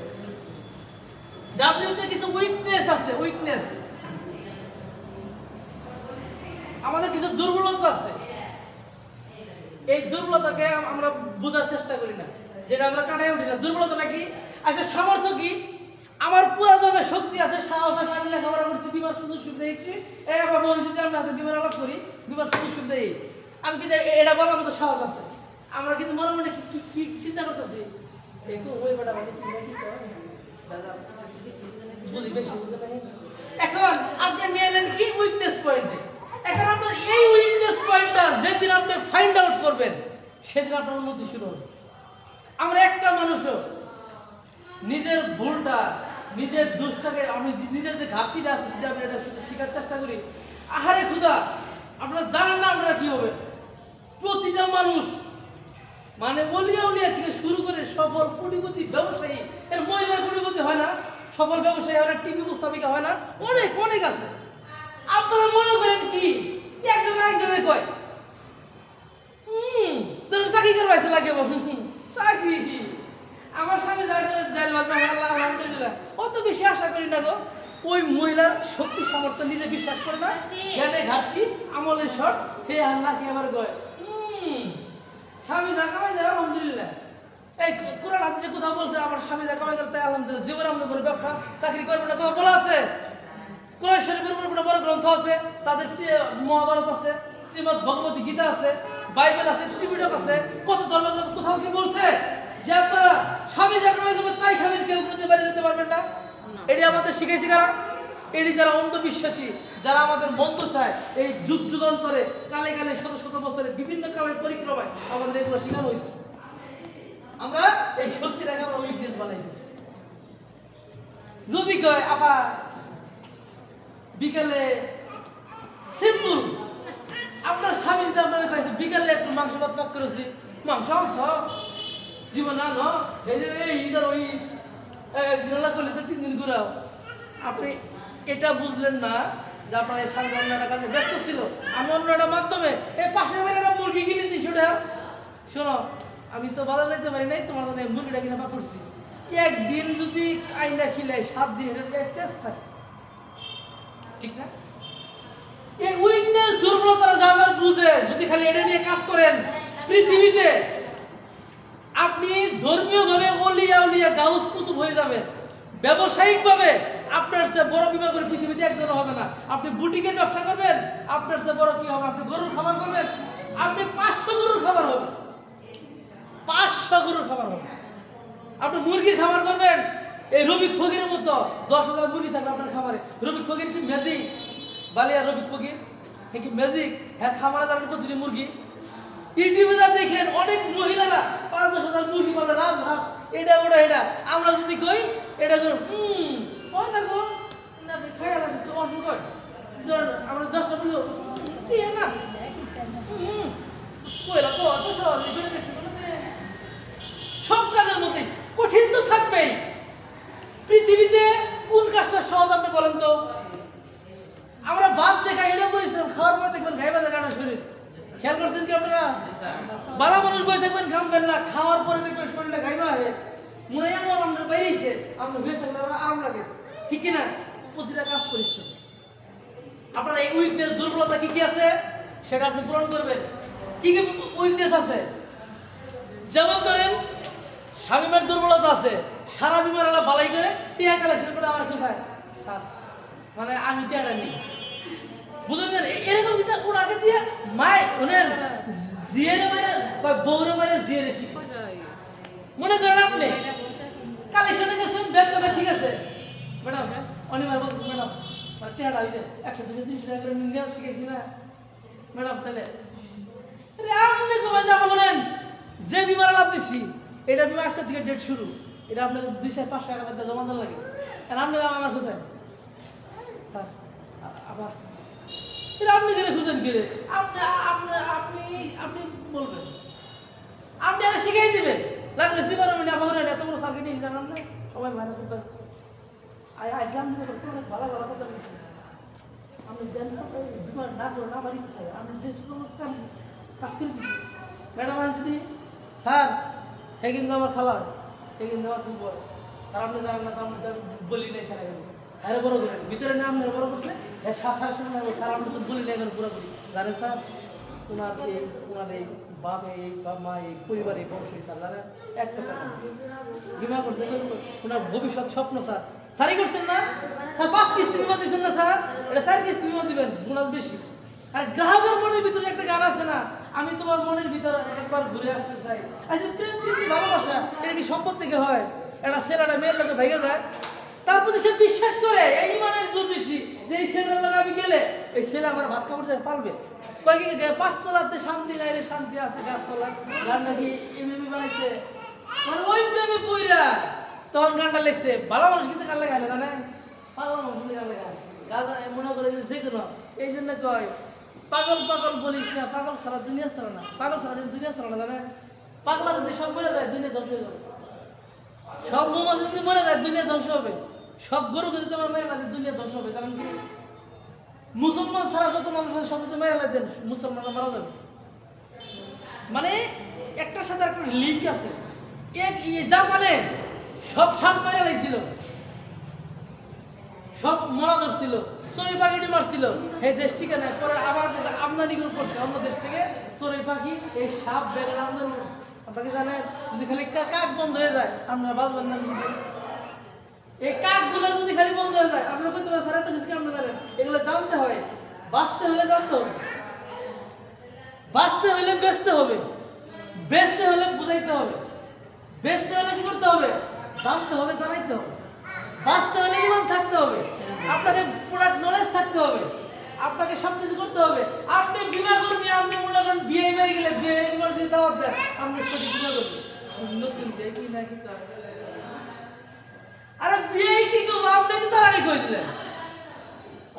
ডাব্লিউতে কিছু উইকনেস আছে, উইকনেস, আমাদের কিছু দুর্বলতা আছে। এই দুর্বলতাকে আমরা বোঝার চেষ্টা করি না, যেটা আমরা কাটাই উঠি না। দুর্বলতা কি? আচ্ছা, সামর্থ্য কি? আমার পুরো দমে শক্তি আছে, সাহস আছে, আমি লেখাপড়া করছি, বিমার সুযোগ সুবিধা দিচ্ছি, এই আবার ভবিষ্যতে আমরা হাতে বিমান আলাপ করি, বিমার সুযোগ সুবিধা দিই, আমি কিন্তু এটা বলার মতো সাহস আছে। আমরা কিন্তু মনে মনে কি চিন্তা করতেছি, ওই বেটা মানে কি বুঝি বেশি বুঝে নাই। এখন আপনি নিয়ে এলেন কি উইকনেস পয়েন্টে। এখন আপনার এই উইকনেস পয়েন্টটা যেদিন আপনি ফাইন্ড আউট করবেন সেদিন আপনার উন্নতি শুরু হবে। আমরা একটা মানুষও নিজের ভুলটা, নিজের দোষটাকে, আমি নিজের যে ঘাটতিটা আছে যদি আপনি এটা শেখার চেষ্টা করি, আহারে খুদা, আপনারা জানেন না আপনারা কি হবে। প্রতিটা মানুষ মানে অলিয়া উলিয়া থেকে শুরু করে সফল কোটিপতি ব্যবসায়ী, এর মহিলার কোটিপতি হয় না, সফল ব্যবসায়ী হয় না, টিভি উপস্থাপিকা হয় না, অনেক অনেক আছে। আপনারা মনে করেন কি একজন একজনের কয় তোর চাকরি করবে লাগে, চাকরি আমার স্বামী যা করে আলহামদুলিল্লাহ, অত বেশি আশা করি না গো। ওই মহিলার শক্তি সামর্থ্য নিজে বিশ্বাস করে না, জ্ঞানে ঘাটতি, আমলের শর্ট, হে আল্লাহ কি আবার গয় স্বামী যা কামাই যায় আলহামদুলিল্লাহ। এই কোরআন হাদিসে কোথাও বলছে আমার স্বামী যা কামাই করতে আলহামদুলিল্লাহ, জীবনে আমরা করে ব্যবসা চাকরি করবো না, কথা বলা আছে। কোরআন শরীফের উপর একটা বড় গ্রন্থ আছে, তাদের মহাভারত আছে, শ্রীমদ ভগবতী গীতা আছে, বাইবেল আছে, ত্রিপিটক আছে, কত ধর্মগ্রন্থ, কোথাও কি বলছে যে আপনারা স্বামী যা কামাই করবেন তাই খাবেন, কেউ কোনোদিন বাইরে যেতে পারবেন না? এটি আমাদের শিখাইছে কারা? এটি যারা অন্ধবিশ্বাসী, যারা আমাদের মন্দ চায়, এই যুগ যুগান্তরে কালে কালে শত শত বছরে বিভিন্ন কালের পরিক্রমায় আমাদের এগুলো শেখানো হয়েছে। আমরা এই শক্তিটাকে আমরা উইকনেস বানাই দিচ্ছি। যদি কয় আপা বিকালে সিম্পল, আপনার স্বামী যদি আপনার কাছে বিকালে একটু মাংস ভাত পাক করেছি, মাংস মাংস জীবন না এই ঈদের ওই একদিন করলে তো 3 দিন ঘুরাও। আপনি এটা বুঝলেন না যে আপনার এই স্বামী অন্য একটা কাজে ব্যস্ত ছিল, আমি অন্য একটা মাধ্যমে এই পাশে একটা মুরগি কিনে দিই, সেটা শোনো আমি তো ভালো লাগতে পারি নাই, তোমার জন্য মুরগিটা কিনে পা করছি। একদিন যদি আইনা খিলাই 7 দিন এটা টেস্ট থাকে, ঠিক না? এই উইকনেস দুর্বলতা যারা বুঝে যদি খালি এটা নিয়ে কাজ করেন, পৃথিবীতে আপনি ধর্মীয় ভাবে অলিয়া উলিয়া গাউস কুতুব হয়ে যাবেন। ব্যবসায়িক ভাবে আপনার চেয়ে বড় বিভাগ করে পৃথিবীতে একজন হবে না। আপনি বুটিকের ব্যবসা করবেন, আপনার চেয়ে বড় কি হবে? আপনি গরুর খাবার করবেন, আপনি 500 গরুর খাবার হবে, 500 গরুর খাবার হবে। আপনি মুরগির খাবার করবেন এই রবিক ফকিরের মতো 10,000 মুরগি থাকবে আপনার খাবারে। রবিক ফকির কি ম্যাজিক? বালিয়া রবিক ফকির কি ম্যাজিক? হ্যাঁ, খাবারে যার মতো দুটি মুরগি। ইউটিউবে যা দেখেন অনেক মহিলারা 5-10,000 মুরগি পালে রাজহাঁস এটা ওটা এটা। আমরা যদি কই এটা করুন ওই না গো না খাইয়া লাগছে অসুখ হয় ধর আমরা 10টা মুরগি ঠিক না কইলা তো অত সহজ করে দেখছি সব কাজের মধ্যে কঠিন তো থাকবেই। পৃথিবীতে কোন কাজটা সহজ আপনি বলেন তো? আমরা ভাত যে খাই এটা পরিশ্রম, খাওয়ার পরে দেখবেন গায়ে বাজে কাটা শরীর। খেয়াল করছেন কি আপনারা? বালা মানুষ বই দেখবেন ঘামবেন না, খাওয়ার পরে দেখবেন শরীরটা গাইবা হয়ে মনে হয় এমন আমরা বাইরেছে আমরা হয়ে থাকলে আরাম লাগে, ঠিক কিনা? প্রতিটা কাজ পরিশ্রম। আপনার এই উইকনেস দুর্বলতা কি কি আছে সেটা আপনি পূরণ করবেন। কি কি উইকনেস আছে? যেমন ধরেন স্বামীমের দুর্বলতা আছে, সারা বিমার আলা বালাই করে টিয়া কালেকশন করে আমার খোঁজায় স্যার মানে আমি টিয়াটা নিই বুঝলেন। এরকম কিছু ওর আগে দিয়ে মায় ওনের জিয়ের মানে বউরে মানে জিয়ের শিখে মনে করেন আপনি কালেকশনে গেছেন ব্যাগ কথা ঠিক আছে ম্যাডাম অনিবার বলছেন ম্যাডাম টিয়াটা হয়েছে 100-200-300 টাকা করে নিয়ে শিখেছি না ম্যাডাম। তাহলে আপনি কবে যাবো বলেন যে বিমার লাভ দিচ্ছি এটা বিমা আজকের থেকে ডেট শুরু, এটা আপনার 200-500 টাকা জমা দেওয়া লাগে। আর আপনি আমার খুঁজেন স্যার আবার এটা আপনি গেলে খুঁজেন গেলে আপনি আপনি আপনি আপনি বলবেন আপনি আর শিখাই দিবেন লাগলে সিবার আমার এত বড় সার্কিট নিয়ে জানান না সবাই ভালো করতে আইসলাম অনেক ভালো ভালো কথা বলছি আমি বিমার না করে না বাড়ি থাকে আমি যে কাজ করে দিচ্ছি ম্যাডাম আসছি স্যার হে কিন্তু আমার খালা হে কিন্তু আমার খুব বড় স্যার আপনি জানেন না তো আমি বলি নাই স্যার আরে বড় করে ভিতরে নাম বড় করছে হ্যাঁ সার সময় স্যার আপনি তো বলি নাই এখন পুরোপুরি জানেন স্যার ওনার এই বাপ এই বাপ মা এই পরিবার এই বংশ স্যার জানেন একটা টাকা বিমা করছে ওনার ভবিষ্যৎ স্বপ্ন স্যার স্যারই করছেন না স্যার 5 কিস্তি বিমা দিচ্ছেন না স্যার এটা 4 কিস্তি বিমা দিবেন বোনাস বেশি। আর গ্রাহকের মনের ভিতরে একটা গান আছে না আমি তোমার মনের ভিতরে একবার ঘুরে আসতে চাই। আচ্ছা প্রেম প্রীতি ভালোবাসা এটা কি সম্পদ থেকে হয়? একটা ছেলেটা মেয়ের লোকে ভেঙে যায় তার প্রতি সে বিশ্বাস করে এই ইমানের জোর বেশি যে এই ছেলের লোক আমি গেলে এই ছেলে আমার ভাত কাপড় দিতে পারবে। কয়েকদিন 5 তলাতে শান্তি নাই রে শান্তি আছে গাছতলা গান নাকি এমএমই বানাইছে মানে ওই প্রেমে পইরা তখন গানটা লিখছে। ভালো মানুষ কিন্তু গান লেখায় না জানেন ভালো মানুষ কিন্তু গান লেখায় গান মনে করে যে কোনো এই জন্য কয় পাগল পাগল বলিস না পাগল সারা দুনিয়া চলে না পাগল সারা দুনিয়া চলে না জানেন। পাগলা যদি সব মরে যায় দুনিয়া ধ্বংস হয়ে যাবে, সব মোমাজ যদি মরে যায় দুনিয়া ধ্বংস হবে, সব গরুকে যদি আমার মেরে লাগে দুনিয়া ধ্বংস হবে জানেন কি? মুসলমান ছাড়া যত মানুষ আছে সব যদি মেরে লাগে দেন মুসলমানরা মারা যাবে। মানে একটার সাথে একটা লিঙ্ক আছে যা মানে সব সাপ মেরে লাগছিল সব মরা ধরছিল চড়ুই পাখিটি মারছিল এই দেশ থেকে নাই পরে আবার আমদানি করছে অন্য দেশ থেকে চড়ুই পাখি এই সাপ বেগের আমদানি করছে। আপনাকে জানেন যদি খালি কাক বন্ধ হয়ে যায় আপনারা বাঁচবেন না। এই কাকগুলো যদি খালি বন্ধ হয়ে যায় আপনারা কইতে পারেন স্যার এত কিছু কেমন জানেন? এগুলো জানতে হয়, বাঁচতে হলে জানতে হবে, বাঁচতে হলে বেচতে হবে, বেচতে হলে বুঝাইতে হবে, বেচতে হলে কি করতে হবে? জানতে হবে, জানাইতে হবে। বাঁচতে হলে ইমান থাকতে হবে, আপনাকে প্রোডাক্ট নলেজ থাকতে হবে, আপনাকে সবকিছু করতে হবে। আপনি বিমা করবি আপনি মনে করেন বিয়ে মেরে গেলে বিয়ে ইমার্জেন্সি দাওয়াত দেন আপনি সঠিক বিমা করবেন নতুন দেখি না কি আরে বিয়ে কি করবো আপনি তো তার আগে কইছিলেন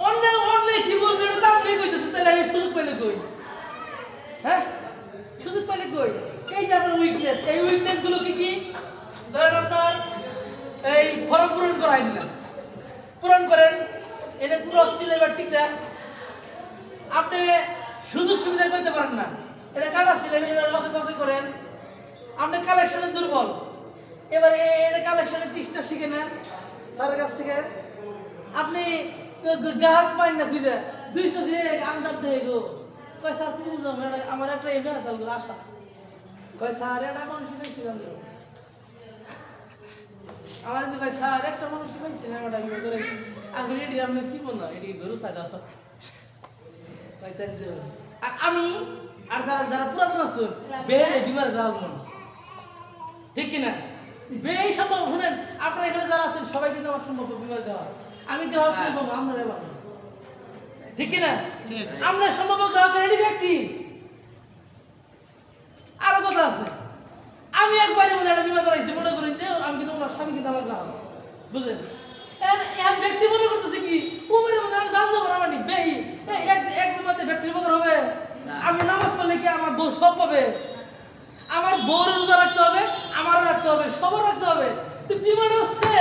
অন্য অন্য কি বলবেন এটা আপনি কইতেছেন তাহলে এই সুযোগ পেলে কই? হ্যাঁ সুযোগ পেলে কই? এই যে আপনার উইকনেস এই উইকনেস গুলো কি কি? ধরেন আপনার এই ফর্ম পূরণ করাই দিলাম পূরণ করেন এটা ক্রস ছিল এবার ঠিক দেন আপনি সুযোগ সুবিধা করতে পারেন না এটা কাটা ছিল এবার মাঝে কত করেন আপনি কালেকশনে দুর্বল এবার এটা কালেকশনের টিক্সটা শিখে নেন স্যারের কাছ থেকে। আপনি গ্রাহক পাইন না খুঁজে 200 ফিরে আমদাম থেকে গো কয় স্যার কি বুঝলাম আমার একটা এমএ আছে আশা কয় স্যার এটা মানুষ শিখাইছিলাম আমার কিন্তু ভাই স্যার একটা মানুষ শিখাইছিলাম এটা আমি করে আমি এটি আপনি কি বললাম এটি গরু সাজা আমি আর যারা যারা পুরাতন আছেন বেড়ে বিমার গ্রাহক মন ঠিক কিনা বেই সম্ভব। শুনেন, আপনারা এখানে যারা আছেন সবাই কিন্তু আমার সম্ভব বিবাহ দেওয়া, আমি দেওয়া সম্ভব, আপনারা এবার ঠিক কিনা? আমরা সম্ভব গ্রাহকের এটি ব্যক্তি। আরো কথা আছে, আমি একবারের মধ্যে একটা বিবাহ করাইছি, মনে করেন যে আমি কিন্তু ওনার স্বামী কিন্তু আমার গ্রাহক, বুঝলেন? এক ব্যক্তি মনে করতেছে কি উমের মধ্যে আমি জানতে পারবো না, বেই একদিন মধ্যে ব্যক্তির উপকার হবে। আমি নামাজ পড়লে কি আমার বউ সব পাবে? আমার বউর রোজা রাখতে হবে, আমারও রাখতে হবে, সবার রাখতে হবে। তো বিমান হচ্ছে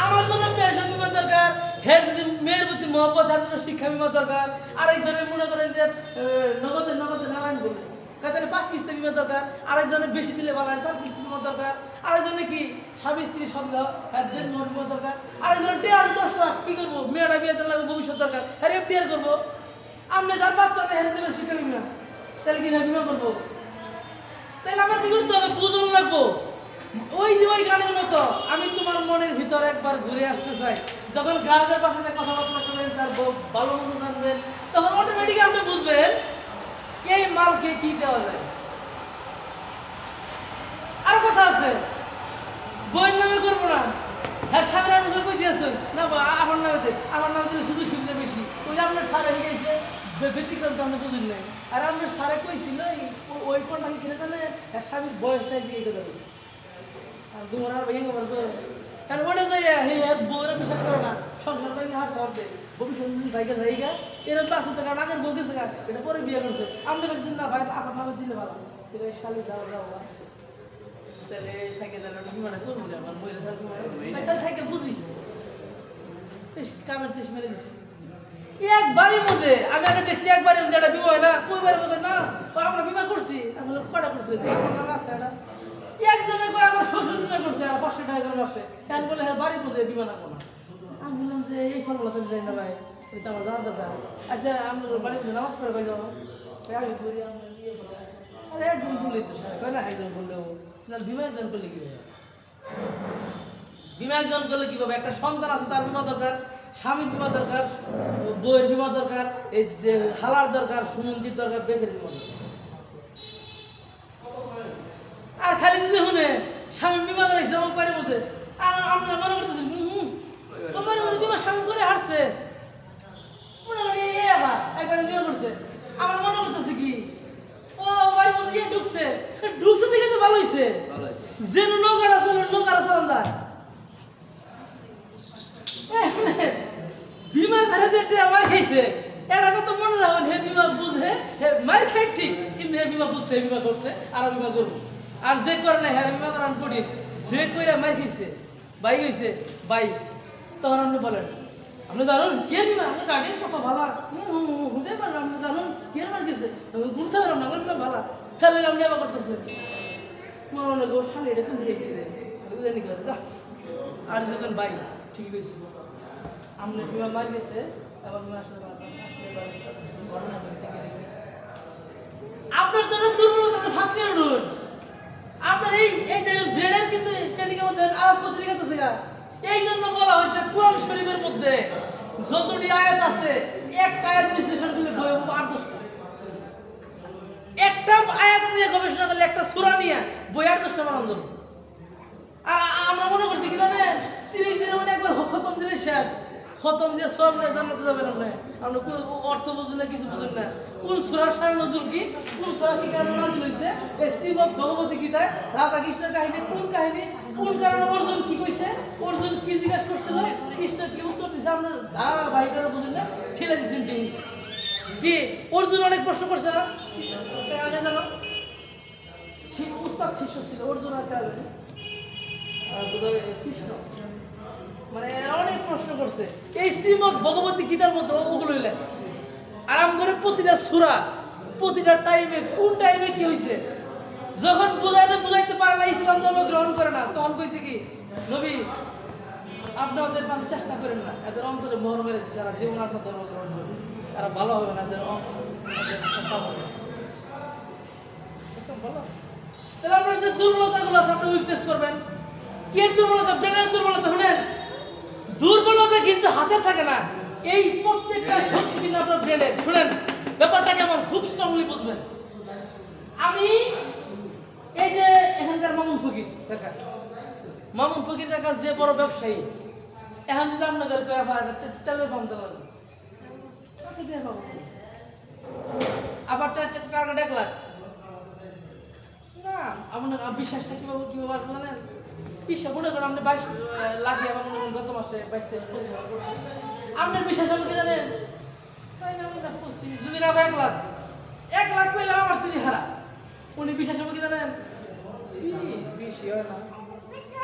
আমার জন্য পেশন বিমান দরকার, হের যদি মেয়ের প্রতি মহব্বত, তার জন্য শিক্ষা বিমান দরকার। আরেকজনের মনে করেন যে নগদে নগদে নারায়ণ বলে তাহলে 5 কিস্তি বিমান দরকার, আরেকজনের বেশি দিলে ভালো 4 কিস্তি বিমান দরকার, আরেকজনের কি স্বামী স্ত্রী সন্দেহ হ্যাঁ দেড় বিমান দরকার, আরেকজনের 10 লাখ কি করবো, মেয়েরা বিয়ে দিলে ভবিষ্যৎ দরকার, হ্যাঁ এফডিআর করবো। আপনি যার বাচ্চা হেরে দেবেন শিক্ষা বিমান, তাহলে কি বিমা করবো? তাহলে আমার কি করতে হবে? বুঝন রাখবো। ওই যে ওই গানের মতো আমি তোমার মনের ভিতরে একবার ঘুরে আসতে চাই। যখন গ্রাহকের পাশে কথাবার্তা করবেন, তার ভালো মন্দ জানবেন, তখন অটোমেটিক আপনি বুঝবেন এই মালকে কি দেওয়া যায়। আর কথা আছে, বইয়ের নামে করবো না। হ্যাঁ সামনে আমাকে কই দিয়েছেন না আমার নামে, আমার নামে দিলে শুধু সুবিধা বেশি। ওই যে আপনার সারে শিখাইছে ব্যতিক্রম, তো আপনি বুঝুন নাই। আর আপনার সারে কইছিল ওই কোনটাকে কিনে জানে স্বামীর বয়সটাই দিয়ে করে দিয়েছে। আর তোমার আর ভেঙে গেল তো, কারণ ওটা যাই বউরা বিশ্বাস করে না, সংসার ভেঙে হার শহর দেয়, ভবিষ্যৎ ভাইকে জায়গা এরকম তো আছে তো, কারণ আগের বউ গেছে এটা পরে বিয়ে করছে। আপনি বলছেন না ভাই আপনার নামে দিলে ভালো, এটা শালি যাওয়া যাওয়া তাহলে থাকে, তাহলে বিমানে করবো না আমার মহিলা তাহলে থাকে বুঝি কামের তেজ মেরে দিচ্ছি একবারের মধ্যে। আমি আগে দেখছি একবারের মধ্যে একটা বিমা হয় না, কইবারের মধ্যে না আমরা বিমা করছি। আমি বললাম কটা করছি, নাম আছে একটা একজনে করে আমার শ্বশুর বিমা করছে 500 টাকা করে মাসে, কেন বলে হ্যাঁ বাড়ির মধ্যে বিমা না কোনো। আমি বললাম যে এই ফলগুলো তো জানি না ভাই, এটা আমার জানা দরকার। আচ্ছা আমি বাড়ির মধ্যে নামাজ পড়ে কই যাবো, আমি ধরি আমরা ইয়ে করবো। আরে একজন বললেই তো সবাই কয় না, একজন বললেও বিমা একজন করলে কি হবে? বিমা একজন করলে কি হবে? একটা সন্তান আছে তার বিমা দরকার, স্বামীর বিমা দরকার, বইয়ের বিমা দরকার, এই হালার দরকার, সুমন্দির দরকার, বেদের বিমা দরকার। আর খালি যদি শুনে স্বামী বিমা করাইছে আমার পায়ের মধ্যে, আর আমরা মনে করতেছি তোমার মধ্যে বিমা স্বামী করে হারছে, মনে করি আবার একবার বিমা করছে। আমার মনে করতেছে কি ও বাড়ির মধ্যে ঢুকছে, ঢুকছে দেখে তো ভালো হয়েছে, যেন নৌকাটা চলে নৌকাটা চালান যায়। বিমা করে যে আমার খাইছে এটা তো মনে রাখবেন, হে বিমা বুঝে হে মার খাই ঠিক, কিন্তু হে বিমা বুঝছে বিমা করছে আর বিমা করবো। আর যে করে না হ্যাঁ বিমা করান করি, যে কইরা মার খাইছে বাই হয়েছে বাই, তখন আপনি বলেন আপনি জানুন কে বিমা আমার গাড়ির কত ভালো হতে পারেন, আপনি জানুন কে মার গেছে ঘুরতে পারেন না, আমার বিমা ভালো খেলে আপনি আবার করতেছে মনে মনে গো শালি এটা কোন দিয়েছি রে জানি করে যা। আর দেখুন ভাই ঠিক হয়েছে আপনি বিমা মার গেছে, আবার বিমা আসলে ঘটনা হয়েছে কি দেখি আপনার জন্য দুর্বলতা আপনি সাথে উঠুন। আপনার এই ব্রেনের কিন্তু ট্রেনিংয়ের মধ্যে আয়াত পত্রিকা আছে, এই জন্য বলা হয়েছে কোরআন শরীফের মধ্যে যতটি আয়াত আছে একটা আয়াত বিশ্লেষণ করলে বই 8-10টা, একটা আয়াত নিয়ে গবেষণা করলে একটা সূরা নিয়ে বই 8-10টা বানানো যাবে। আর আমরা মনে করছি কি জানেন 30 দিনের মধ্যে একবার খতম দিলে শেষ, খতম দিয়ে সব জানাতে যাবেন আপনি, আপনি অর্থ বুঝুন না, কিছু বুঝুন না, কোন সূরার সার নজরুল কি, কোন সূরা কি কারণে নাযিল হইছে, এই শ্রীমদ্ ভগবতী গীতায় রাধা কৃষ্ণের কাহিনী কোন কাহিনী, কোন কারণে অর্জুন কি কইছে, অর্জুন কি জিজ্ঞাসা করছিল, কৃষ্ণ কি উত্তর দিছে, আমরা ধারাবাহিকতা বুঝুন না, ঠেলে দিছেন কি অর্জুন অনেক প্রশ্ন করছে না আগে জানো, উস্তাদ শিষ্য ছিল অর্জুন আর কাজে কৃষ্ণ, মানে অনেক প্রশ্ন করছে। এই শ্রীমদ্ ভগবতী গীতার মধ্যে ওগুলোই লেখা, আরাম করে প্রতিটা সূরা প্রতিটা টাইমে কোন টাইমে কি হয়েছে, যখন বুঝাইতে পারে না, ইসলাম ধর্ম গ্রহণ করে না, তখন কইছে কি নবী আপনি ওদের পাশে চেষ্টা করেন না, এদের অন্তরে মোহর মেরে দিচ্ছে, আর জীবন আপনার ধর্ম গ্রহণ করবে, এরা ভালো হবে না, এদের তাহলে আপনার যে দুর্বলতাগুলো আছে আপনি উইকনেস করবেন। কে দুর্বলতা? ব্রেনের দুর্বলতা। শুনেন দুর্বলতা কিন্তু হাতে থাকে না, এই প্রত্যেকটা শক্তি কিন্তু আপনার ব্রেনের। শুনেন ব্যাপারটা কেমন, খুব স্ট্রংলি বুঝবেন। আমি এই যে এখানকার মামুন ফকির কাকা মামুন ফকির কাকা যে বড় ব্যবসায়ী এখন যদি আপনাদের তেলের পাম্প লাগবে আবার টাকা 1 লাখ না আপনার বিশ্বাসটা কিভাবে কিভাবে জানেন বিশ্বাস মনে করেন আপনি 22 লাখ আমার মনে করেন গত মাসে 22-23 আপনার বিশ্বাস আমি কি জানেন তাই না আমি যদি আবার 1 লাখ কইলাম আমার তিনি হারা উনি বিশ্বাস হবে কি জানেন বেশি হয় না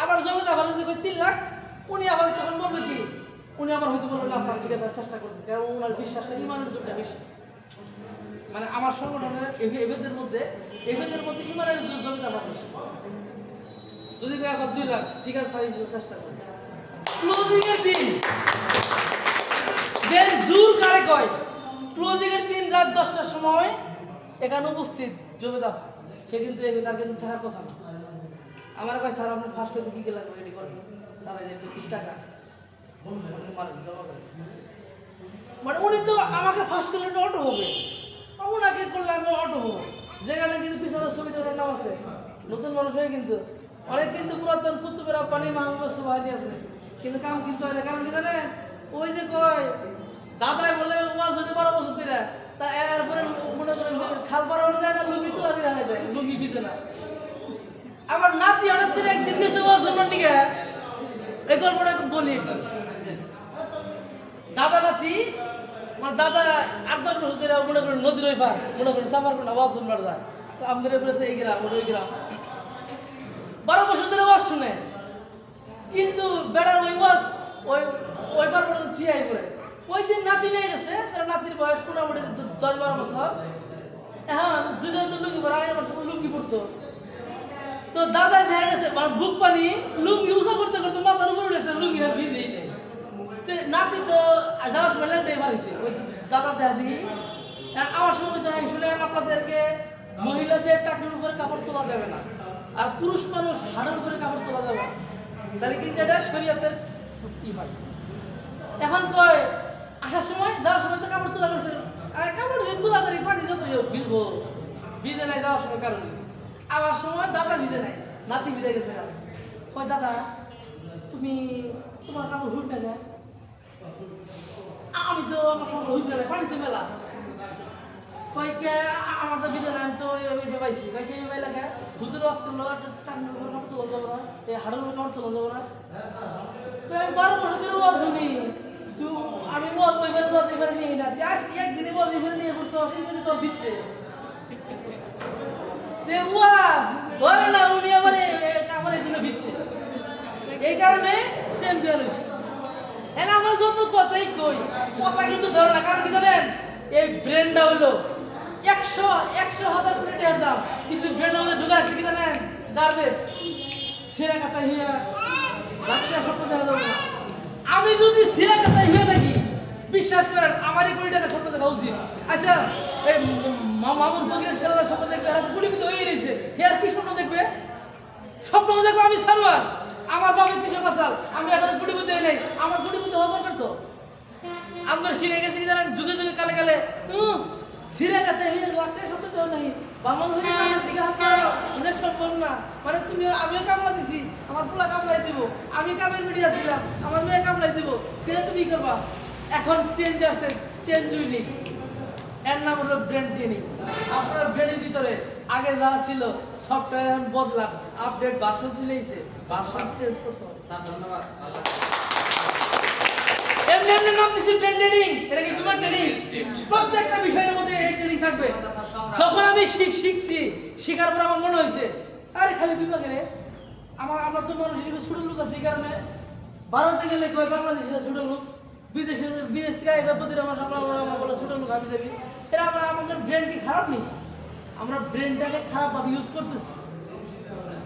আবার জমিতে আবার যদি 3 লাখ উনি আবার তখন বলবে কি উনি আবার হয়তো বলবেন না স্যার ঠিক আছে চেষ্টা করতেছে কারণ ওনার বিশ্বাসটা ইমানের জোরটা বেশি মানে আমার সংগঠনের এভেদের মধ্যে ইমানের জমিতে আবার বেশি যদি আবার 2 লাখ ঠিক আছে স্যার চেষ্টা করি ক্লোজিং এর দিন দেন জোর কারে কয় ক্লোজিং এর দিন রাত 10টার সময় এখানে উপস্থিত জমিদার সে কিন্তু তার কিন্তু থাকার কথা না আমার কয় স্যার আপনি ফার্স্ট হইতে কি লাগবে রেডি করেন স্যার এই যে 3 টাকা মানে উনি তো আমাকে ফার্স্ট করলে অটো হবে ওনাকে করলে আমি অটো হবো যেখানে কিন্তু পিছনে ছবিতে ওনার নাম আছে নতুন মানুষ হয়ে কিন্তু অনেক কিন্তু পুরাতন কুতুবের আব্বানি মাহমুদ সুবহানি আছে কিন্তু কাম কিন্তু হয় না কারণ কি জানেন ওই যে কয় দাদাই বলে ওয়াজ হতে 12 বছর ধরে তা এরপরে মনে করেন খাল পার হয়ে যায় না লুঙ্গি তোলা দিয়ে রাখা যায় লুঙ্গি ভিজে না আমার নাতি হঠাৎ করে একদিন গেছে ওয়াজ শোনার দিকে এই গল্পটা বলি দাদা নাতি মানে দাদা 8-10 বছর ধরে মনে করেন নদীর ওই পার মনে করেন সাফার করে ওয়াজ শুনবার যায় আমাদের উপরে তো এই গ্রাম ওই গ্রাম 12 বছর ধরে ওয়াজ শুনে কিন্তু বেড়ার ওই ওয়াজ ওই পার পর্যন্ত থিয়াই করে ওই দিন নাতি নিয়ে গেছে তার নাতির বয়স মোটামুটি 10-12 বছর এখন দুজনে তো লুঙ্গি পরে আগের বছর লুঙ্গি পরতো তো দাদা নিয়ে গেছে মানে বুক পানি লুঙ্গি উঁচা করতে করতে মাথার উপরে উঠেছে লুঙ্গি আর ভিজেই নেই নাতি তো যাওয়ার সময় ল্যান্ডে বার হয়েছে ওই দাদা দেয়া দিই আমার সময় শুনেন আপনাদেরকে মহিলাদের টাকনুর উপরে কাপড় তোলা যাবে না আর পুরুষ মানুষ হাড়ের উপরে কাপড় তোলা যাবে না তাহলে কিন্তু এটা শরীয়তের কি হয় এখন কয় আসার সময় যাওয়ার সময় তো কাপড় তোলা করছে আর কাপড় যদি তোলা করি পানি যত ভিজবো ভিজে নাই যাওয়ার সময় কারণ আবার সময় দাদা ভিজে নাই নাতি ভিজে গেছে কয় দাদা তুমি তোমার কাপড় হুট না আমি তো আমার কাপড় হুট না পানিতে মেলা কয় কে আমার তো ভিজে নাই আমি তো পাইছি কয় কে পাইলা কে হুজুর ওয়াজ করলো টাঙ্গের উপর কাপড় তোলা যাবো না এই হাড়ের উপর কাপড় তোলা যাবো না তো আমি 12 বছর ধরে ওয়াজ শুনি তো আমি ওয়াজ এবারে নিয়ে না আজ একদিনে ওয়াজ এবারে নিয়ে বসছো এই তো দিচ্ছে তে ওয়াজ ধরে না উনি আমারে কাপড়ের জন্য দিচ্ছে এই কারণে সেম দেওয়া হয়েছে এখন আমরা যত কথাই কই কথা কিন্তু ধরে না কারণ কি জানেন এই ব্র্যান্ডটা হলো 100,000 কোটি টাকার দাম কিন্তু ব্র্যান্ডের মধ্যে ঢুকে আছে কি জানেন গার্বেজ সেরা কথা হিয়া বাকিটা স্বপ্ন দেখা যাবে না আমি যদি সেরা কথা হিয়া থাকি বিশ্বাস করেন আমারই কোটি টাকা স্বপ্ন দেখা উচিত আচ্ছা এই মামুন ফকিরের ছেলেরা স্বপ্ন দেখবে হাতে কোটি কিন্তু হয়ে গেছে হিয়ার কি স্বপ্ন দেখবে স্বপ্ন দেখবো আমি সারোয়ার আমার বাবা কৃষক আসাল আমি এখন কোটিপতি হই নাই আমার কোটিপতি হওয়া দরকার তো আমরা শিখে গেছি কি জানেন যুগে যুগে কালে কালে সিরা কাতে হয়ে লাখটা স্বপ্ন দেও নাই বামন হয়ে আমার দিকে হাত মারো ইনভেস্টমেন্ট করো না মানে তুমি আমিও কামলা দিছি আমার পোলা কামলাই দিব আমি কামের মিডিয়া ছিলাম আমার মেয়ে কামলাই দিব কিনা তুমি করবা এখন চেঞ্জ আসছে চেঞ্জ হইনি এর নাম হলো ব্রেন ট্রেনিং আপনার ব্রেনের ভিতরে আগে যা ছিল সফটওয়্যার এখন বদলান আপডেট ভার্সন চলেইছে ভার্সন চেঞ্জ করতে হবে স্যার ধন্যবাদ এমনি নাম দিছি ব্রেন ট্রেনিং এটা কি বিমান ট্রেনিং প্রত্যেকটা বিষয়ের মধ্যে এই ট্রেনিং থাকবে যখন আমি শিখছি শিখার পর আমার মনে হয়েছে আরে খালি বিভাগে রে আমরা তো মানুষ হিসেবে ছোট লোক আছে এই কারণে ভারতে গেলে কই বাংলাদেশের ছোট লোক বিদেশ থেকে এগো প্রতিটা মানুষ আমরা বলে ছোট লোক আমি যাবি এটা আমাদের ব্রেন কি খারাপ নেই আমরা ব্রেনটাকে খারাপভাবে ইউজ করতেছি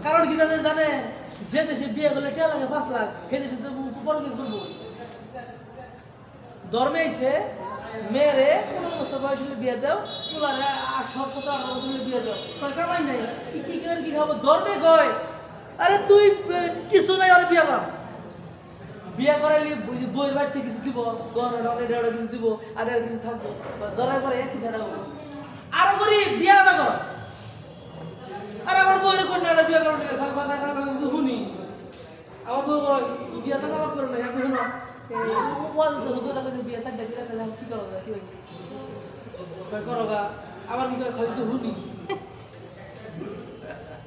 কারণ কি জানে যে দেশে বিয়ে করলে টাকা লাগে 5 লাখ সেই দেশে তো পরকে করবো ধর্মে এসে মেয়েরে 15 বছর বয়স হলে বিয়ে দাও পোলারে 17-18 বছর হলে বিয়ে দাও কয় কামাই নাই কি কেন কি খাবো ধর্মে কয় আরে তুই কিছু নাই আর বিয়ে করা বিয়ে করাইলে বইয়ের বাড়িতে কিছু দিব গহনা কিছু দিব আর কিছু থাকবো জড়াই পরে এক কিছু হবো আরো করি বিয়ে না করো আর আমার বইয়ের কন্যা বিয়ে করো খালি কথা শুনি আমার বউ কয় বিয়া তো কালাপ করে না এখন শোনো ওয়াজ তো হুজুর লাগে বিয়া সাইড দেখলে তাহলে কি করো কি ভাই কয় করো গা আবার কি কয় খালি তো হুনি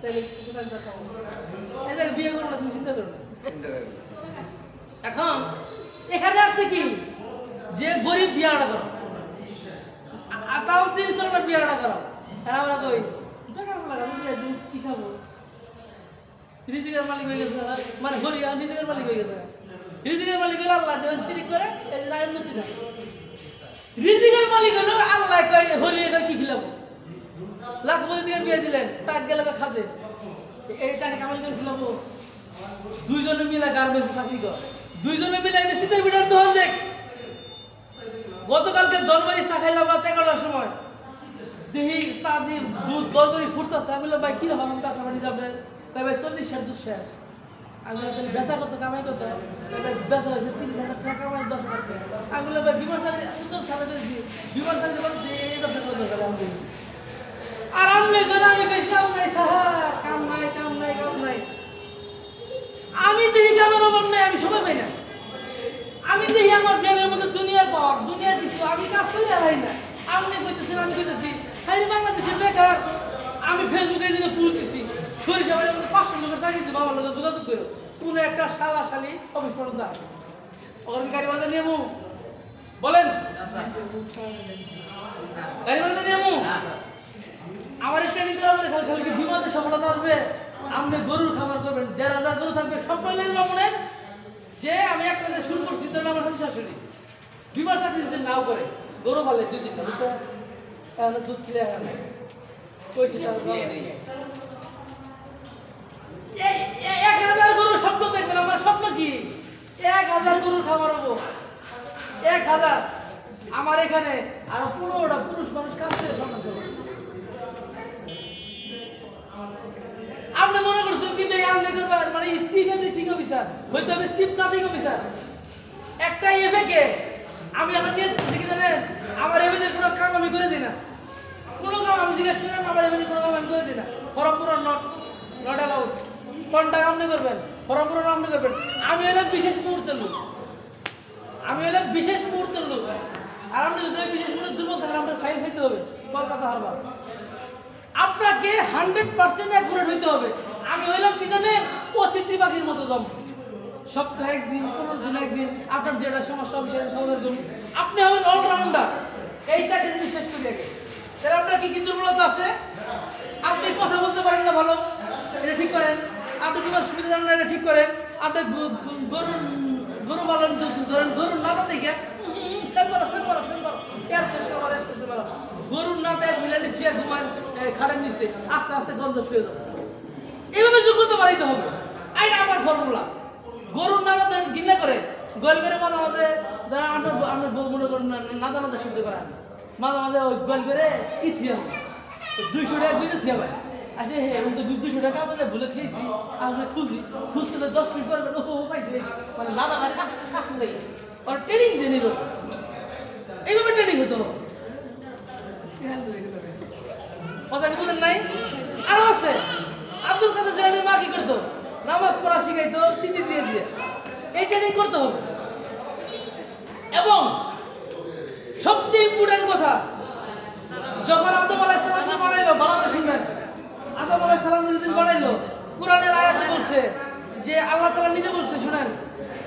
তাহলে কোথায় যাও এই যে বিয়ে করো না তুমি চিন্তা করো না এখন এখানে আসছে কি যে গরিব বিয়াটা করো তাও 300 টাকা বিয়াটা করো আর আমরা কই টাকা লাগা বিয়া কি খাবো রিজিকের মালিক হয়ে গেছে মানে গরিয়া রিজিকের মালিক হয়ে গেছে রিজিকের মালিক হলো আল্লাহ দেন শিরিক করে এই যে উন্নতি না রিজিকের মালিক হলো আল্লাহ কয় হরিয়ে কয় কি খিলাবো লাখপতি দিয়ে বিয়ে দিলেন টাক গেলে খাতে এই টাকা কামাই করে খিলাবো দুইজনে মিলে গার্মেন্টসে চাকরি কর দুইজনে মিলে এনে শীতের পিঠার দোকান দেখ গতকালকে দরবারি চা খাইলাম রাত 11টার সময় দেহি চা দিয়ে দুধ গরগরি ফুটতেছে আমি বললাম ভাই কি রকম টাকা পানি যাবেন তাই ভাই 40 দুধ শেষ আমি বললাম বেচা কত কামাই কত তাই বেচা হয়েছে 30,000 টাকা কামাই 10,000 টাকা আমি বললাম ভাই বিমান চাকরি উত্তর সালে করেছি বিমান চাকরি বলতে এই ব্যবসা করে দরকার আমি আর আমি কইছি কাম নাই সাহার কাম নাই আমি দেখি কামের অভাব নাই আমি সময় পাই না আমি দেখি আমার ব্রেনের মধ্যে দুনিয়ার পাওয়ার দুনিয়ার কিছু আমি কাজ করি আর হয় না আমি কইতেছি হাই বাংলাদেশে বেকার আমি ফেসবুকে যে পোস্ট দিছি সরিষা বাড়ির মধ্যে 500 লোকের চাকরি দিতে বাবার লোক যোগাযোগ করো কোনো একটা শালি অফিস পর্যন্ত আসে ওখানে কি গাড়ি ভাড়া নিয়ে বলেন গাড়ি ভাড়া নিয়ে আমার ট্রেনিং করা পরে খালি কি বিমানে সফলতা আসবে আপনি গরুর খাবার করবেন 1,500 গরু থাকবে সব কইলেন রমণের যে আমি একটা যে শুরু করছি তো আমার সাথে শাশুড়ি বিমার চাকরি যদি নাও করে গরু ভালো 2-3টা বুঝছো তাহলে দুধ খেলে কইছি এই 1000 গরু স্বপ্ন দেখবেন আমার স্বপ্ন কি 1000 গরুর খাবার হবো 1000 আমার এখানে আর 15টা পুরুষ মানুষ কাজ করে সমস্যা আপনি মনে করছেন কি ভাই আপনি করবেন মানে চিফ এভরিথিং অফিসার হইতে হবে চিফ নাথিং অফিসার একটা এফএকে আমি এখন নিয়ে কি জানেন আমার এফএদের কোনো কাম আমি করে দিই না কোনো কাম আমি জিজ্ঞেস করি না আমার এফএদের কোনো কাম আমি করে দিই না ফর্ম পূরণ নট অ্যালাউড কোনটা আপনি করবেন ফর্ম পূরণ আপনি করবেন আমি হলাম বিশেষ মুহূর্তের লোক আর আপনি যদি বিশেষ মুহূর্তে দুর্বল থাকেন আপনার ফাইল খাইতে হবে কলকাতা হারবার আপনাকে 100% অ্যাকুরেট হইতে হবে আমি হইলাম কি জানেন অতিথি পাখির মতো জম সপ্তাহে একদিন 15 দিন একদিন আপনার যেটা সমস্যা বিষয় সমাধান করুন আপনি হবেন অলরাউন্ডার এই চারটি জিনিস শেষ করে দেখে তাহলে আপনার কি দুর্বলতা আছে আপনি কথা বলতে পারেন না ভালো এটা ঠিক করেন আপনি কোনো সুবিধা জানেন না এটা ঠিক করেন আপনি গরু পালন ধরেন গরুর নাতা দেখে গরুর নাতে মিলানি থিয়া ঘুমান খাটের নিচে আস্তে আস্তে গন্ধ শুয়ে যাবে এইভাবে যোগ্যতা বাড়াইতে হবে এটা আমার ফর্মুলা গরুর নাতা ধরেন ঘৃণা করে গোল করে মাঝে মাঝে ধরেন আপনার মনে করেন নাদা সহ্য করা মাঝে মাঝে ওই গোল করে কি থিয়া হবে 200 টাকা বুঝে থিয়া ভাই আসে হ্যাঁ আমি তো 200 টাকা আমাদের ভুলে খেয়েছি আমি খুঁজতে 10 মিনিট পরে ও পাইছি মানে নাদা কাছে লেগে আর ট্রেনিং দিয়ে নিল এইভাবে ট্রেনিং হতো কথা কি বুঝেন নাই আরো আছে আব্দুল কাদের জিলানীর মা কি করতো নামাজ পড়া শিখাইতো সিদ্ধি দিয়েছে এই ট্রেনিং করতে হবে এবং সবচেয়ে ইম্পর্টেন্ট কথা যখন আদম আলাইহিস সালামকে বানাইলো ভালো করে শুনবেন আদম আলাইহিস সালামকে যেদিন বানাইলো কোরআনের আয়াতে বলছে যে আল্লাহ তাআলা নিজে বলছে শুনেন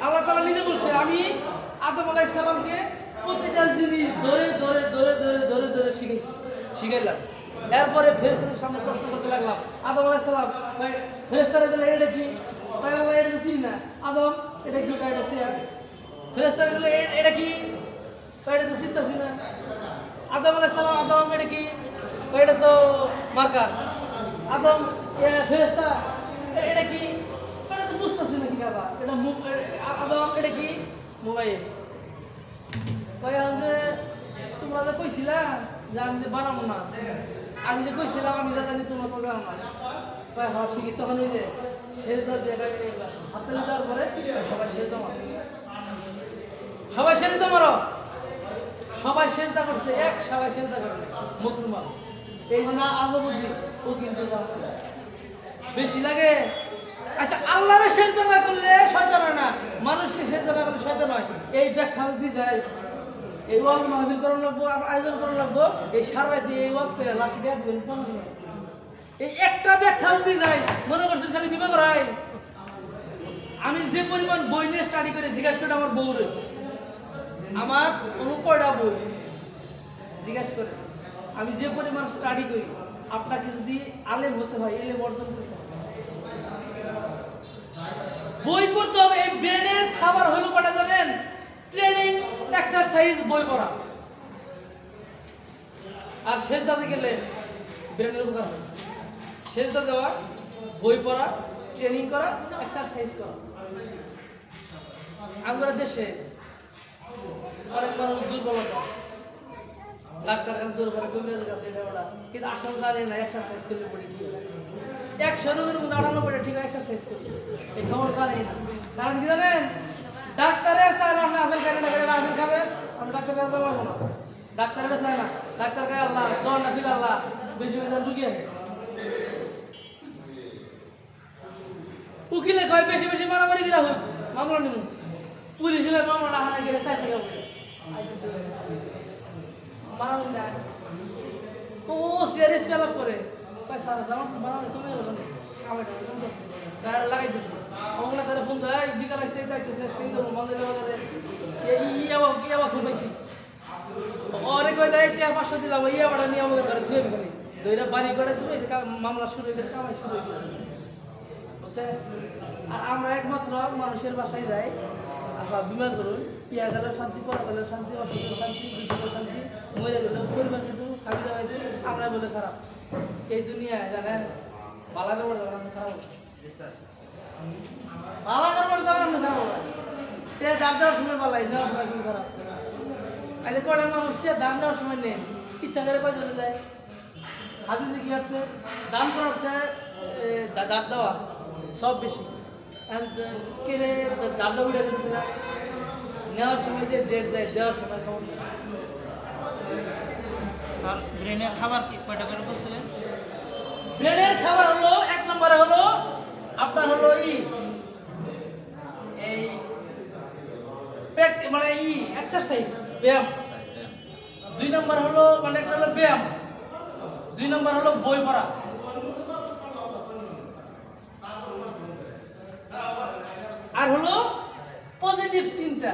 আল্লাহ তাআলা নিজে বলছে আমি আদম আলাইহিস সালামকে প্রতিটা জিনিস ধরে শিখাইলাম এরপরে ফেরেশতাদের সামনে প্রশ্ন করতে লাগলাম আদম আলাইহিস সালাম ফেরেশতারা বলে এটা কি তাই আল্লাহ এটা চিনি না আদম এটা কি এটা শেয়ার ফেরেশতারা বলে এটা কি এটা তো চিন্তাছি না আদম আলাইহিস সালাম আদম এটা কি এটা তো মার্কার আদম ফেরেশতা এটা কি এটা তো বুঝতাছি না কি বাবা এটা আদম এটা কি মোবাইল যে তোমরা যে কইছিলা যে আমি যে বানাবো না আমি যে কইছিলাম আমি যা জানি তোমরা তো জানো না হ্যাঁ শিখি তখন ওই যে সেজদা হাতে দেওয়ার পরে সবাই সেজদা মারো সবাই সেজদা করছে এক শালায় সেজদা করে মুকরুমা এই যে না আজবুদ্দিন ও কিন্তু বেশি লাগে আচ্ছা আল্লাহরে সেজদা না করলে শয়তান হয় না, মানুষকে সেজদা না করলে শয়তান হয়। এই ব্যাখ্যা দিয়ে যায় এই ওয়াজ মাহফিল করার লাগবো, আয়োজন করার লাগবো, এই সারা রাত এই ওয়াজ করে লাস্টে দিয়ে দিবেন 50 টাকা। এই একটা ব্যাখ্যা দিয়ে যায় মনে করছেন খালি বিমা করায়। আমি যে পরিমাণ বই নিয়ে স্টাডি করে জিজ্ঞাসা করে আমার বউরে আমার কয়টা বই জিজ্ঞাসা করে, আমি যে পরিমাণ স্টাডি করি, আপনাকে যদি আলেম হতে হয় এলেম অর্জন করতে হবে, বই পড়তে হবে। এই ব্রেনের খাবার হলো কটা জানেন? ট্রেনিং, এক্সারসাইজ, বই পড়া। আর সেজদাতে গেলে ব্রেনের উপকার হয়। সেজদা দেওয়া, বই পড়া, ট্রেনিং করা, এক্সারসাইজ করা। আমাদের দেশে অনেক মানুষ দুর্বলতা, ডাক্তার কাছে দুর্বল, কবিরাজের কাছে এটা ওটা, কিন্তু আসলে জানে না এক্সারসাইজ করলে বডি ঠিক হয়। 100 রোগের মধ্যে 98 ঠিক হয় এক্সারসাইজ করলে। এই খবর জানে না। কারণ কি জানেন? ডাক্তারে চায় না আপনি আপেল খাবেন, আপেল খাবেন, আমি ডাক্তার কাছে যাবো না। ডাক্তারেরা চায় না, ডাক্তার গায়ে আল্লাহ জ্বর না ফিল আল্লাহ বেশি বেশি রুগী আছে। উকিলে কয় বেশি বেশি মারামারি করে হোক মামলা নিব, পুলিশ হয়ে মামলা হানা গেলে 4 থেকে মারামারি না। ও সিরিয়াস ফেলাপ করে কয় সারা যাও মারামারি কমে গেল, কামাইটা কমতেছে, গাড়ি লাগাই দিচ্ছে। ওগুলো তারা ফোন দেয় বিকাল আসতে যাইতেছে, সেই তো মন্দির বাজারে ইয়াবা খুব বেশি ওরে কই দেয় 500 দিলাম, ইয়াবাটা নিয়ে আমাদের ঘরে ধুয়ে খালি দইরা বাড়ি করে তুমি মামলা শুরু হয়ে গেলে কামাই শুরু হয়ে গেল, বুঝছেন? আর আমরা একমাত্র মানুষের বাসায় যাই, আপনার বিমা করুন, ইয়া গেল শান্তি, পড়া গেল শান্তি, অসুবিধা শান্তি, বিষয় শান্তি, মরে গেল পরিবার কিন্তু খাবি দাওয়াই দিই, আমরা বলে খারাপ। এই দুনিয়ায় জানেন বালা করবার যাবেন আমরা খারাপ, বালা করবার যাবেন আমরা খারাপ, দাম দেওয়ার সময় বালাই, নেওয়ার সময় কিন্তু খারাপ। আচ্ছা কড়া মানুষ দাম নেওয়ার সময় নেই, ইচ্ছা করে কয় চলে যায়। হাদিসে কি আসছে? দাম করার দাম দেওয়া সব বেশি, কেড়ে দাম দেওয়া উঠে গেছে না, নেওয়ার সময় যে ডেট দেয়, দেওয়ার সময় খবর নেই। স্যার ব্রেনের খাবার কি কয়টা করে বলছিলেন? ব্রেনের খাবার হলো 1 নম্বরে হলো আপনার হলো এই পেট মানে এক্সারসাইজ, ব্যায়াম। 2 নম্বর হলো মানে একটা হলো ব্যায়াম, 2 নম্বর হলো বই পড়া। আর হলো পজিটিভ চিন্তা।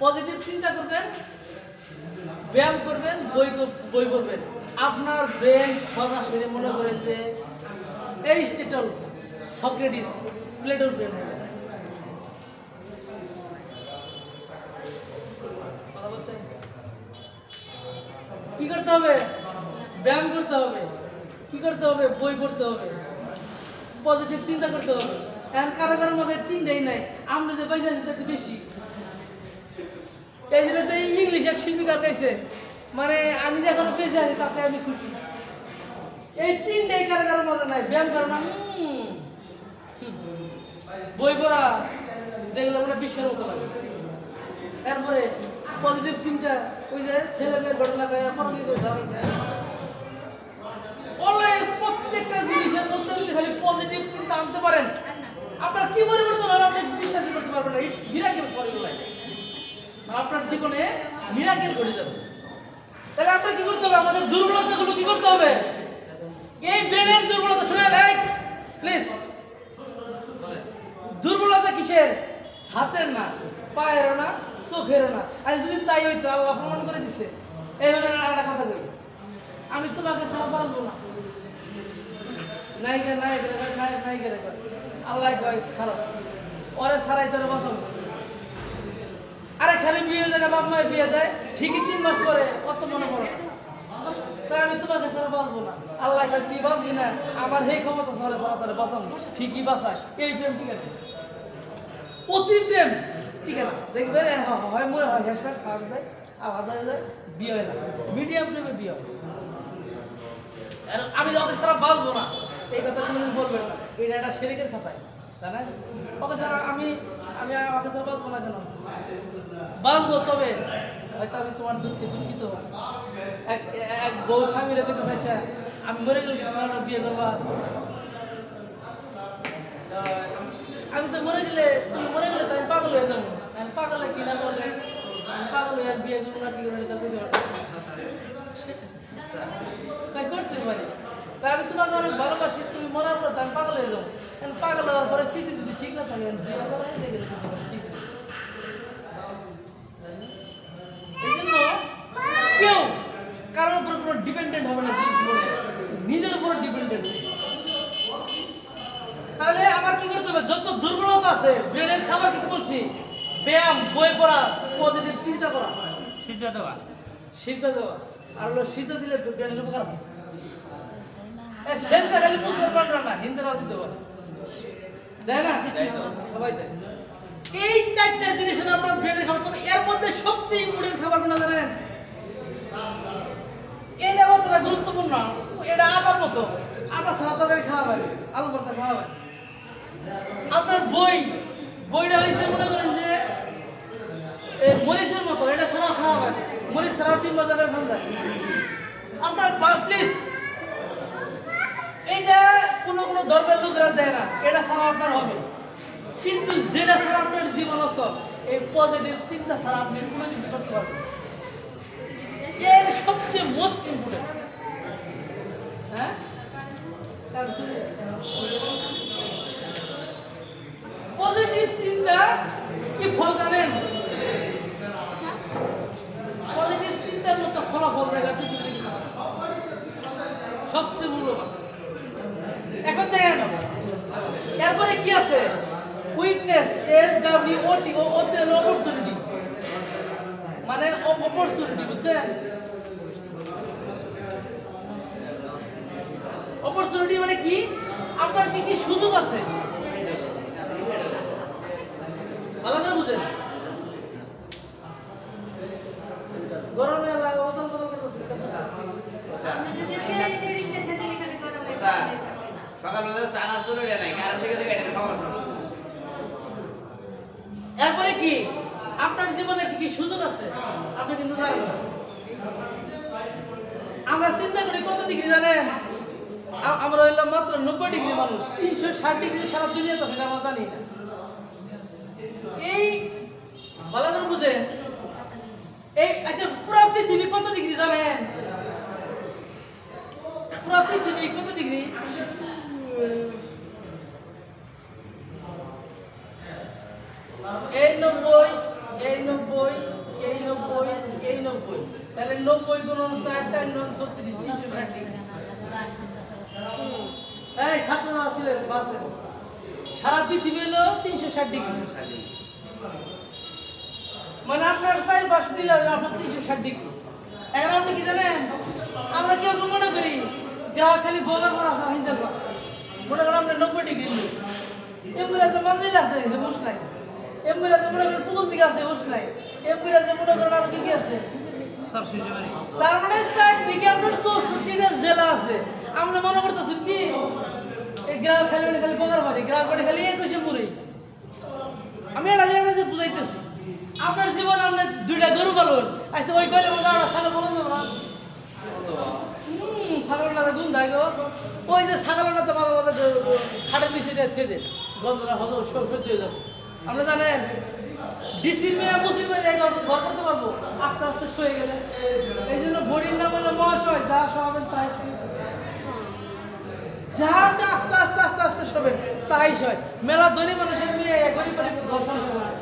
পজিটিভ চিন্তা করবেন, ব্যায়াম করবেন, বই পড়বেন। আপনার ব্রেন সরাসরি মনে করেন যে এরিস্টটল, সক্রেটিস, প্লেটোর ব্রেন হয়ে যাবে। কথা বলছেন? কি করতে হবে? ব্যায়াম করতে হবে। কি করতে হবে? বই পড়তে হবে, পজিটিভ চিন্তা করতে হবে। এখন কারো কারোর মধ্যে 3টাই নাই, আমরা যে পয়সা আছে একটু বেশি। এই জন্য তো ইংলিশ এক শিল্পীকার গাইছে, মানে আমি যে এখন বেঁচে আছি তাতে আমি খুশি। এই 3টাই কারো কারোর মধ্যে নাই। ব্যায়াম করো না, বই পড়া দেখলে মানে বিশ্বের মতো লাগে। এরপরে পজিটিভ চিন্তা, ওই যে ছেলে মেয়ের ঘটনা গায়ে কি করে দাঁড়াইছে। অলওয়েজ প্রত্যেকটা জিনিসের মধ্যে যদি খালি পজিটিভ চিন্তা আনতে পারেন, আপনার কি পরিবর্তন হবে আপনি বিশ্বাস করতে পারবেন না। It's miracle for your life. আপনার জীবনে মিরাকেল ঘটে যাবে। তাহলে আপনার কি করতে হবে? আমাদের দুর্বলতাগুলো কি করতে হবে? এই ব্রেনের দুর্বলতা শুনে রাখ প্লিজ। দুর্বলতা কিসের? হাতের না, পায়েরও না, চোখেরও না। আর যদি তাই হইতো আল্লাহ প্রমাণ করে দিছে। এই ধরনের একটা কথা কই, আমি তোমাকে ছাড়া বাঁচবো না। নায়িকা নায়িকা আল্লাহ কয় খারাপ, ওরে ছাড়াই তোরে বাঁচাবো। আরে খালি বিয়ে জায়গা বাপ মায়ের বিয়ে দেয়, ঠিকই 3 মাস পরে কত মনে পড়ে, তাই আমি তোমাকে ছাড়া বাঁচবো না। আল্লাহ কয় তুই বাঁচবি না, আমার সেই ক্ষমতা সরে ছাড়া তোরে বাঁচাবো। ঠিকই বাঁচাস। এই প্রেম ঠিক আছে, অতি প্রেম ঠিক আছে। দেখবেন হয় মনে হয় হ্যাসপ্যাস ফাঁস দেয়, আলাদা হয়ে যায়, বিয়ে হয় না। মিডিয়াম প্রেমে বিয়ে হয়। আমি ওকে ছাড়া বাঁচবো না এই কথা কোনোদিন বলবেন না, এটা একটা শিরকের খাতায়, জানেন? ওকে ছাড়া আমি ওকে ছাড়া বাঁচবো না। কেন বাঁচবো? তবে হয়তো আমি তোমার দুঃখে দুঃখিত হব। এক বউ স্বামীরা যেতে চাইছে, আমি মরে গেলে কি তোমরা বিয়ে করবা? আমি তো মরে গেলে, তুমি মরে গেলে তো আমি পাগল হয়ে যাবো। আমি পাগল হয়ে কি না বললে আমি পাগল হয়ে আর বিয়ে করবো না, কি করবো তা বুঝতে পারবো তাই করতে পারি। তাই আমি তোমাকে অনেক ভালোবাসি, তুমি মরার পর আমি পাগল হয়ে যাবো। কারণ পাগল হওয়ার পরে স্মৃতি যদি ঠিক না থাকে বিয়ে করা ঠিক এই জন্য কেউ কারোর উপর কোনো ডিপেন্ডেন্ট হবে না জীবনে, নিজের উপর ডিপেন্ডেন্ট। তাহলে আমার কি করতে হবে? যত দুর্বলতা আছে ব্রেনের খাবার কি বলছি, ব্যায়াম, বই পড়া, পজিটিভ চিন্তা করা, সিদ্ধা দেওয়া। সিদ্ধা দেওয়া। আর হলো সিদ্ধা দিলে তো ব্রেনের উপকার হবে। শেষটা খালি মুসলমানরা না, হিন্দুরাও দিতে পারে, দেয় না? সবাই দেয়। এই চারটা জিনিস হলো আপনার ব্রেনের খাবার। তবে এর মধ্যে সবচেয়ে ইম্পর্টেন্ট খাবার কোনটা জানেন? এটা অতটা গুরুত্বপূর্ণ, এটা আদার মতো। আদা ছাড়া তরকারি খাওয়া হয়, আলু ভর্তা খাওয়া হয়। আপনার বইটা হয়েছে মনে করেন যে মরিচের মতো, এটা ছাড়াও খাওয়া হয়। মরিচ ছাড়াও ডিম ভাজা করে খাওয়া যায়। আপনার প্লিজ, এটা কোনো ধর্মের লোকেরা দেয় না, এটা ছাড়া আপনার হবে। কিন্তু যেটা ছাড়া আপনার জীবন আছে, এই পজিটিভ চিন্তা ছাড়া আপনি কোনো কিছু করতে পারবেন। এর সবচেয়ে মোস্ট ইম্পর্টেন্ট। হ্যাঁ, পজিটিভ চিন্তা কি ফল জানেন? পজিটিভ চিন্তার মতো ফলাফল দেখা পৃথিবীতে সবচেয়ে মূল্যবান। এখন দেখেন এরপরে কি আছে? উইকনেস, SWOT, ওতে অপরচুনিটি, মানে অপরচুনিটি, বুঝছেন? অপরচুনিটি মানে কি? আপনার কি কি সুযোগ আছে, ভালো করে বুঝেন। গরমে অদল বদল করতেছে। সকালবেলা চা নাস্তা লইয়া নাই, কারণ ঠিক আছে এটা খাওয়া আছে। এরপরে কি আপনার জীবনে কি কি সুযোগ আছে আপনি কিন্তু জানেন না। আমরা চিন্তা করি কত ডিগ্রি জানেন? আমরা হইলাম মাত্র 90 ডিগ্রি মানুষ, 360 ডিগ্রি সারা দুনিয়াতে আছে, আমরা জানি না। এই ভালো করে বুঝেন। এই আচ্ছা, পুরো পৃথিবী কত ডিগ্রি জানেন? পুরো পৃথিবী কত ডিগ্রি? এই 90, এই 90, এই 90, এই 90। তাহলে 90 গুণ 60, 4 গুণ 36, 360 ডিগ্রি। এই ছাত্ররা আসছিলেন বাসে, সারা পৃথিবী হলো 360 ডিগ্রি। মানে আপনার 4 মিলে আপনার 360 ডিগ্রি। এখন আপনি কি জানেন? আমরা কেউ মনে করি গা খালি বগার পর আসা হিসাব মনে করেন আমরা 90 ডিগ্রি লোক। এমবিরাজে মাঝিল আছে, হুশ নাই। এমবিরাজে মনে করেন পুকুর দিকে আছে, হুশ নাই। এমবিরাজে মনে করেন আর কি কি আছে? তার মানে 4 দিকে আপনার 64টা জেলা আছে। আমরা মনে করতেছি কি এই গ্রাম খালি বগার বাড়ি, গ্রাম বাড়ি খালি 21 মুড়ি। আমি এটা যে বুঝাইতেছি, আপনার জীবন আপনার 2টা গরু পালন আচ্ছা, ওই কইলে মধ্যে আমরা ছাগল পালন যাবো না? ছাগলটা গুণ দেয় গো। ওই যে ছাগলটা তো মাঝে মাঝে খাটের নিচে ছেড়ে গন্ধটা হজম সহ্য হয়ে যাবে। আমরা জানেন ডিসির মেয়ে মুসির মেয়ে ঘর করতে পারবো আস্তে আস্তে শুয়ে গেলে। এই জন্য বোর্ডিং না বললে মহাশয় যা শোয়াবেন তাই, যা আপনি আস্তে আস্তে আস্তে আস্তে শোবেন তাই শয়। মেলা ধনী মানুষের মেয়ে গরিব মানুষের ঘর সংসার করে।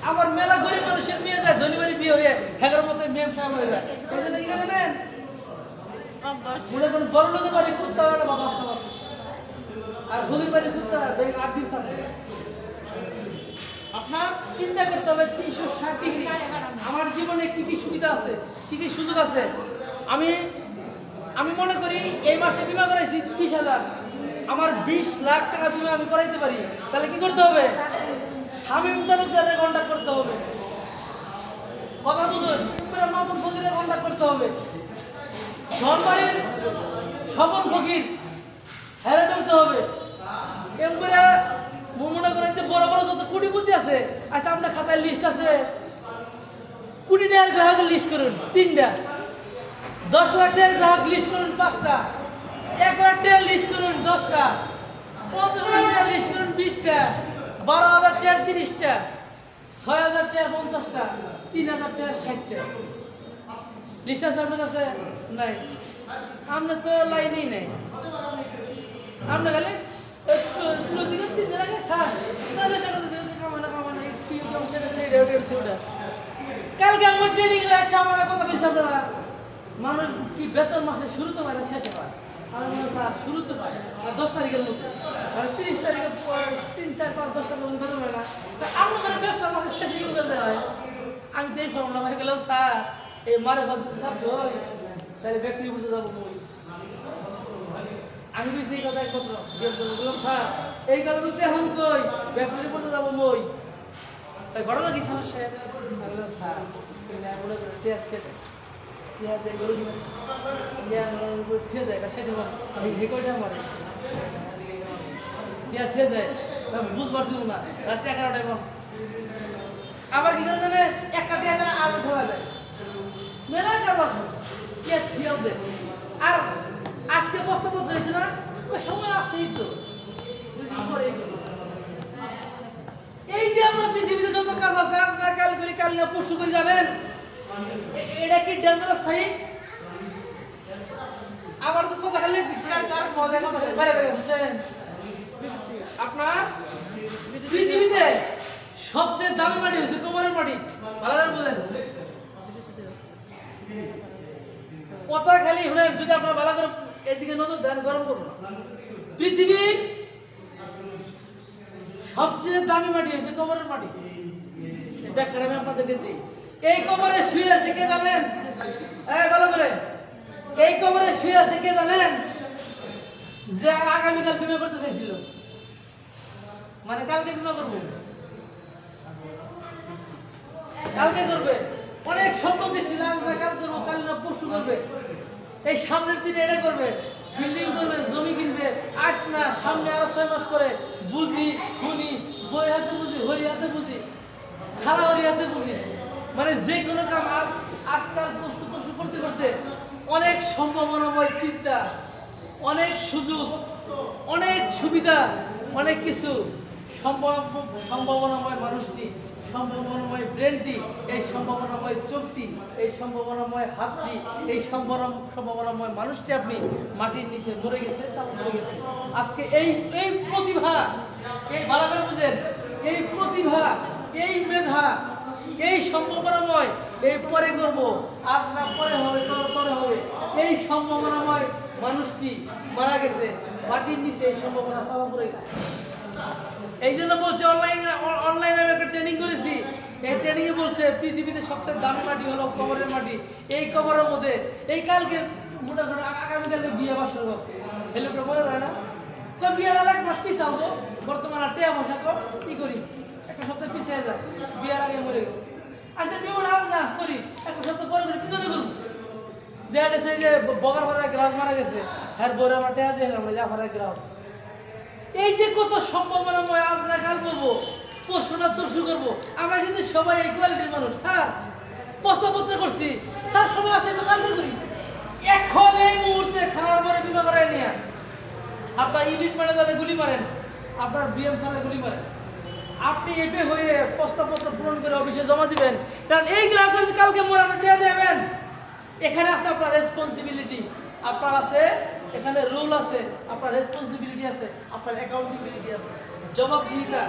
আমার মেলা গরিব মানুষের মেয়ে যায় ধনী বাড়ি বিয়ে হয়ে হেগের মতো মেম সাহেব হয়ে যায়। এই জন্য কি জানেন? মনে করেন বড় লোকের বাড়ি কুত্তা একটা বাবা সব আছে, আর গরিব বাড়ি কুত্তা 8 দিন সামনে। আপনার চিন্তা করতে হবে 360 ডিগ্রি আমার জীবনে কি কি সুবিধা আছে, কি কি সুযোগ আছে। আমি মনে করি এই মাসে বিমা করাইছি 20,000, আমার 20 লাখ টাকা বিমা আমি করাইতে পারি। তাহলে কি করতে হবে? শামীম তালুকদারের কন্ট্যাক্ট করতে হবে, কথা বুঝুন, মামুন ফকিরের কন্ট্যাক্ট করতে হবে, ধনবাড়ির স্বপন ফকির হেরে ধরতে হবে। এরপরে মনে করেন যে বড় বড় যত কোটিপতি আছে, আচ্ছা আপনার খাতায় লিস্ট আছে, কোটি টাকার গ্রাহকের লিস্ট করুন 3টা, 10 লাখ টাকার গ্রাহক লিস্ট করুন 5টা, 1 লাখ টাকা লিস্ট করুন 10টা, 50 লাখ টাকা লিস্ট করুন 20টা, 12,000 টাকা 30টা, 6,000 টাকা 50টা, 3,000 টাকা 60টা। লিস্ট আছে আপনার কাছে? নাই। আমরা তো লাইনেই নেই। আমরা খালি দিকে 3 দিন আগে স্যার না চেষ্টা করতেছি কামানো কি ওটা কালকে আমার ট্রেনিং আছে আমার কথা বলছি আপনারা মানুষ কি বেতন মাসে শুরুতে পারে শেষে পায় আমি বললাম স্যার শুরুতে পায় 10 তারিখের মধ্যে মানে 30 তারিখে 3, 4, 5, 10 তারিখের মধ্যে বেতন পায় না তা আপনাদের ব্যবসা মাসে শেষে কি করে দেওয়া হয় আমি তো এই ফর্মুলা হয়ে গেলাম স্যার এই মারে পদ্ধতি স্যার কই তাহলে ব্যক্তি বলতে যাবো মই আমি কইছি এই কথা একমাত্র বললাম স্যার এই কথা যদি এখন কই ব্যক্তি বলতে যাবো মই তাই ঘটনা কি সমস্যা আমি বললাম স্যার মনে করে টিয়া দেয় গরু কিনে টিয়া দেয় শেষে হেকোটা মারে টিয়া টিয়া দেয় বুঝবার দিব না রাত্রি 11টায় আবার কি করে জানে একটা টিয়া আবার ঢোকা দেয় মেলা কারবার টিয়া টিয়াও দেয় আর আজকে প্রস্তাব হয়েছে না ওই সময় আসছেই তো এই যে আমরা পৃথিবীতে যত কাজ আছে আজ না কাল করি কাল না পরশু করি জানেন এটা কি ডেঞ্জারাস সাইড আবার তো কথা খালি আর মজা কথা খালি বাইরে বাইরে বুঝছেন আপনার পৃথিবীতে সবচেয়ে দামি মাটি হচ্ছে কোমরের মাটি ভালো করে বুঝেন কথা খালি শুনেন যদি আপনারা ভালো করে এদিকে নজর দেন গরম করুন পৃথিবীর সবচেয়ে দামি মাটি হচ্ছে কোমরের মাটি ব্যাখ্যাটা আমি আপনাদেরকে দিই এই কোমরে শুয়ে আছে কে জানেন ভালো করে এই কোমরে শুয়ে আছে কে জানেন যে আগামীকাল বিমা করতে চাইছিল মানে কালকে বিমা করবো কালকে করবে অনেক স্বপ্ন দেখছিল আজ না কাল করবো কাল না পরশু করবে এই সামনের দিনে এটা করবে বিল্ডিং করবে জমি কিনবে আজ না সামনে আরো 6 মাস পরে বুঝি শুনি বই হাতে বুঝি হরি হাতে বুঝি খালা হরি হাতে বুঝি মানে যে কোনো কাম আজকাল পরশু করতে করতে অনেক সম্ভাবনাময় চিন্তা অনেক সুযোগ অনেক সুবিধা অনেক কিছু সম্ভাবনাময় মানুষটি সম্ভাবনাময় ব্রেনটি এই সম্ভাবনাময় চোখটি এই সম্ভাবনাময় হাতটি এই সম্ভাবনাময় মানুষটি আপনি মাটির নিচে মরে গেছে চাপা পড়ে গেছে আজকে এই প্রতিভা এই ভালো করে বুঝেন এই প্রতিভা এই মেধা এই সম্ভাবনাময় এই পরে করব আজ না পরে হবে পরে হবে এই সম্ভাবনাময় মানুষটি মারা গেছে মাটির নিচে এই সম্ভাবনা চাপা পড়ে গেছে এই জন্য বলছে অনলাইনে আমি একটা ট্রেনিং করেছি এই ট্রেনিং এ বলছে পৃথিবীতে সবচেয়ে দামি মাটি হলো কবরের মাটি এই কবরের মধ্যে এই কালকে মোটামুটি আগামীকালকে বিয়ে বাসর হেলিকপ্টার করে দেয় না তো বিয়েটা 1 মাস পিছাও তো বর্তমানে টেয়া বসা তো কি করি একটা সপ্তাহ পিছিয়ে যায় বিয়ের আগে মরে গেছে আচ্ছা বিয়ে আজ না করি একটা সপ্তাহ পরে করি কি জন্য করবো দেখা গেছে যে বগার ভাড়া গ্রাহক মারা গেছে হ্যাঁ বড় আমার টেয়া দিয়ে গেলাম যা ভাড়া গ্রাহক এই যে কত সম্ভাবনাময় আজ না কাল করবো পরশু না তরশু করবো আমরা কিন্তু সবাই এই কোয়ালিটির মানুষ স্যার প্রস্তাবপত্র করছি স্যার সবাই আছে তো কালকে করি এখন এই মুহূর্তে খাওয়ার পরে বিমা করায় নিয়ে আপনার ইউনিট ম্যানেজারে গুলি মারেন আপনার বিএম স্যারে গুলি মারেন আপনি এপে হয়ে প্রস্তাবপত্র পূরণ করে অফিসে জমা দিবেন কারণ এই গ্রাহক যদি কালকে মরে আপনি টেয়া দেবেন এখানে আছে আপনার রেসপন্সিবিলিটি আপনার আছে এখানে রুল আছে আপনার রেসপন্সিবিলিটি আছে আপনার অ্যাকাউন্টেবিলিটি আছে জবাবদিহিতা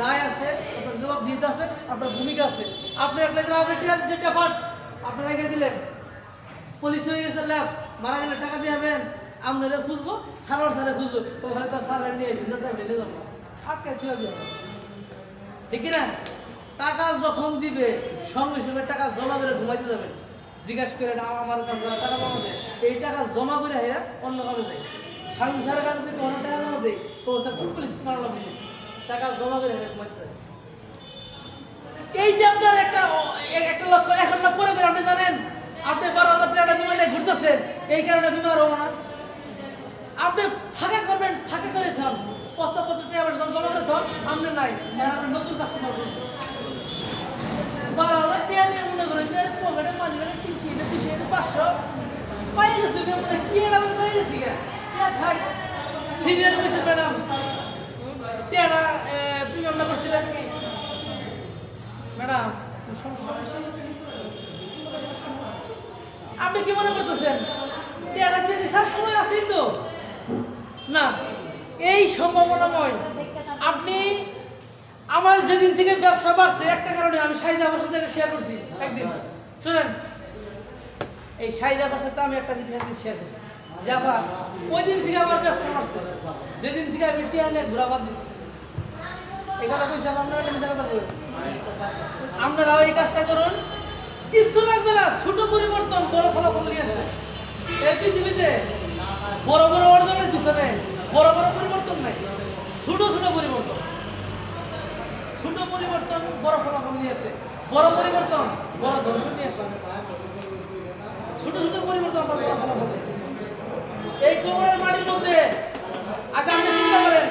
দায় আছে আপনার জবাবদিহিতা আছে আপনার ভূমিকা আছে আপনি একটা গ্রাহকের টিয়া দিচ্ছে টেপাট আপনি রেখে দিলেন পুলিশ হয়ে গেছে ল্যাব মারা গেলে টাকা দিবেন আপনারা খুঁজবো সারে খুঁজবো ওখানে তো সার নিয়ে নিয়ে যাবো আটকে চলে যাবো ঠিক না টাকা যখন দিবে সঙ্গে সঙ্গে টাকা জমা করে ঘুমাইতে যাবেন জিজ্ঞাসা করে আমার কাছে টাকা জমা দেয় এই টাকা জমা করে হেরা অন্য কাজে যায় স্বামী স্যারের কাছে যদি কোনো টাকা জমা দেয় তো স্যার খুব পুলিশ মারা লাগবে টাকা জমা করে হেরা ঘুমাইতে যায় এই যে আপনার একটা লক্ষ্য এখন না পরে করে আপনি জানেন আপনি 12,000 টাকা বিমানে ঘুরতেছেন এই কারণে বিমার হবো না আপনি ফাঁকা করবেন ফাঁকা করে থাম প্রস্তাবপত্র জমা করে থাম আপনি নাই নতুন কাস্টমার করবেন 12,000 টাকা নিয়ে মনে করেন যে পকেটে মানি ব্যাগে 300 500 পাই গেছে কি এটা পাই গেছি সিনিয়র হয়েছে ম্যাডাম টেরা প্রিমিয়াম না করছিলেন ম্যাডাম আপনি কি মনে করতেছেন টেরা চেয়ে স্যার সময় আছেই তো না এই সম্ভাবনাময় আপনি আমার যেদিন থেকে ব্যবসা বাড়ছে একটা কারণে আমি শাহিদা আমার সাথে শেয়ার করছি একদিন শুনেন এই শাহিদা আমার সাথে আমি একটা জিনিস একদিন শেয়ার করছি যাবা ওই দিন থেকে আমার ব্যবসা বাড়ছে যেদিন থেকে আমি টিয়ানে ঘোরা বাদ দিচ্ছি এই কথা কইছি আপনারা একটা মিশা কথা কই আপনারাও এই কাজটা করুন কিছু লাগবে না ছোট পরিবর্তন বড় ফলাফল নিয়ে আসে এই পৃথিবীতে বড় বড় অর্জনের পিছনে বড় বড় পরিবর্তন নাই ছোট ছোট পরিবর্তন ছোট পরিবর্তন বড় ফলাফল নিয়ে আসে বড় পরিবর্তন বড় ধ্বংস নিয়ে আসে ছোট ছোট পরিবর্তন বড় ফলাফল এই কবরের মাটির মধ্যে আচ্ছা আপনি চিন্তা করেন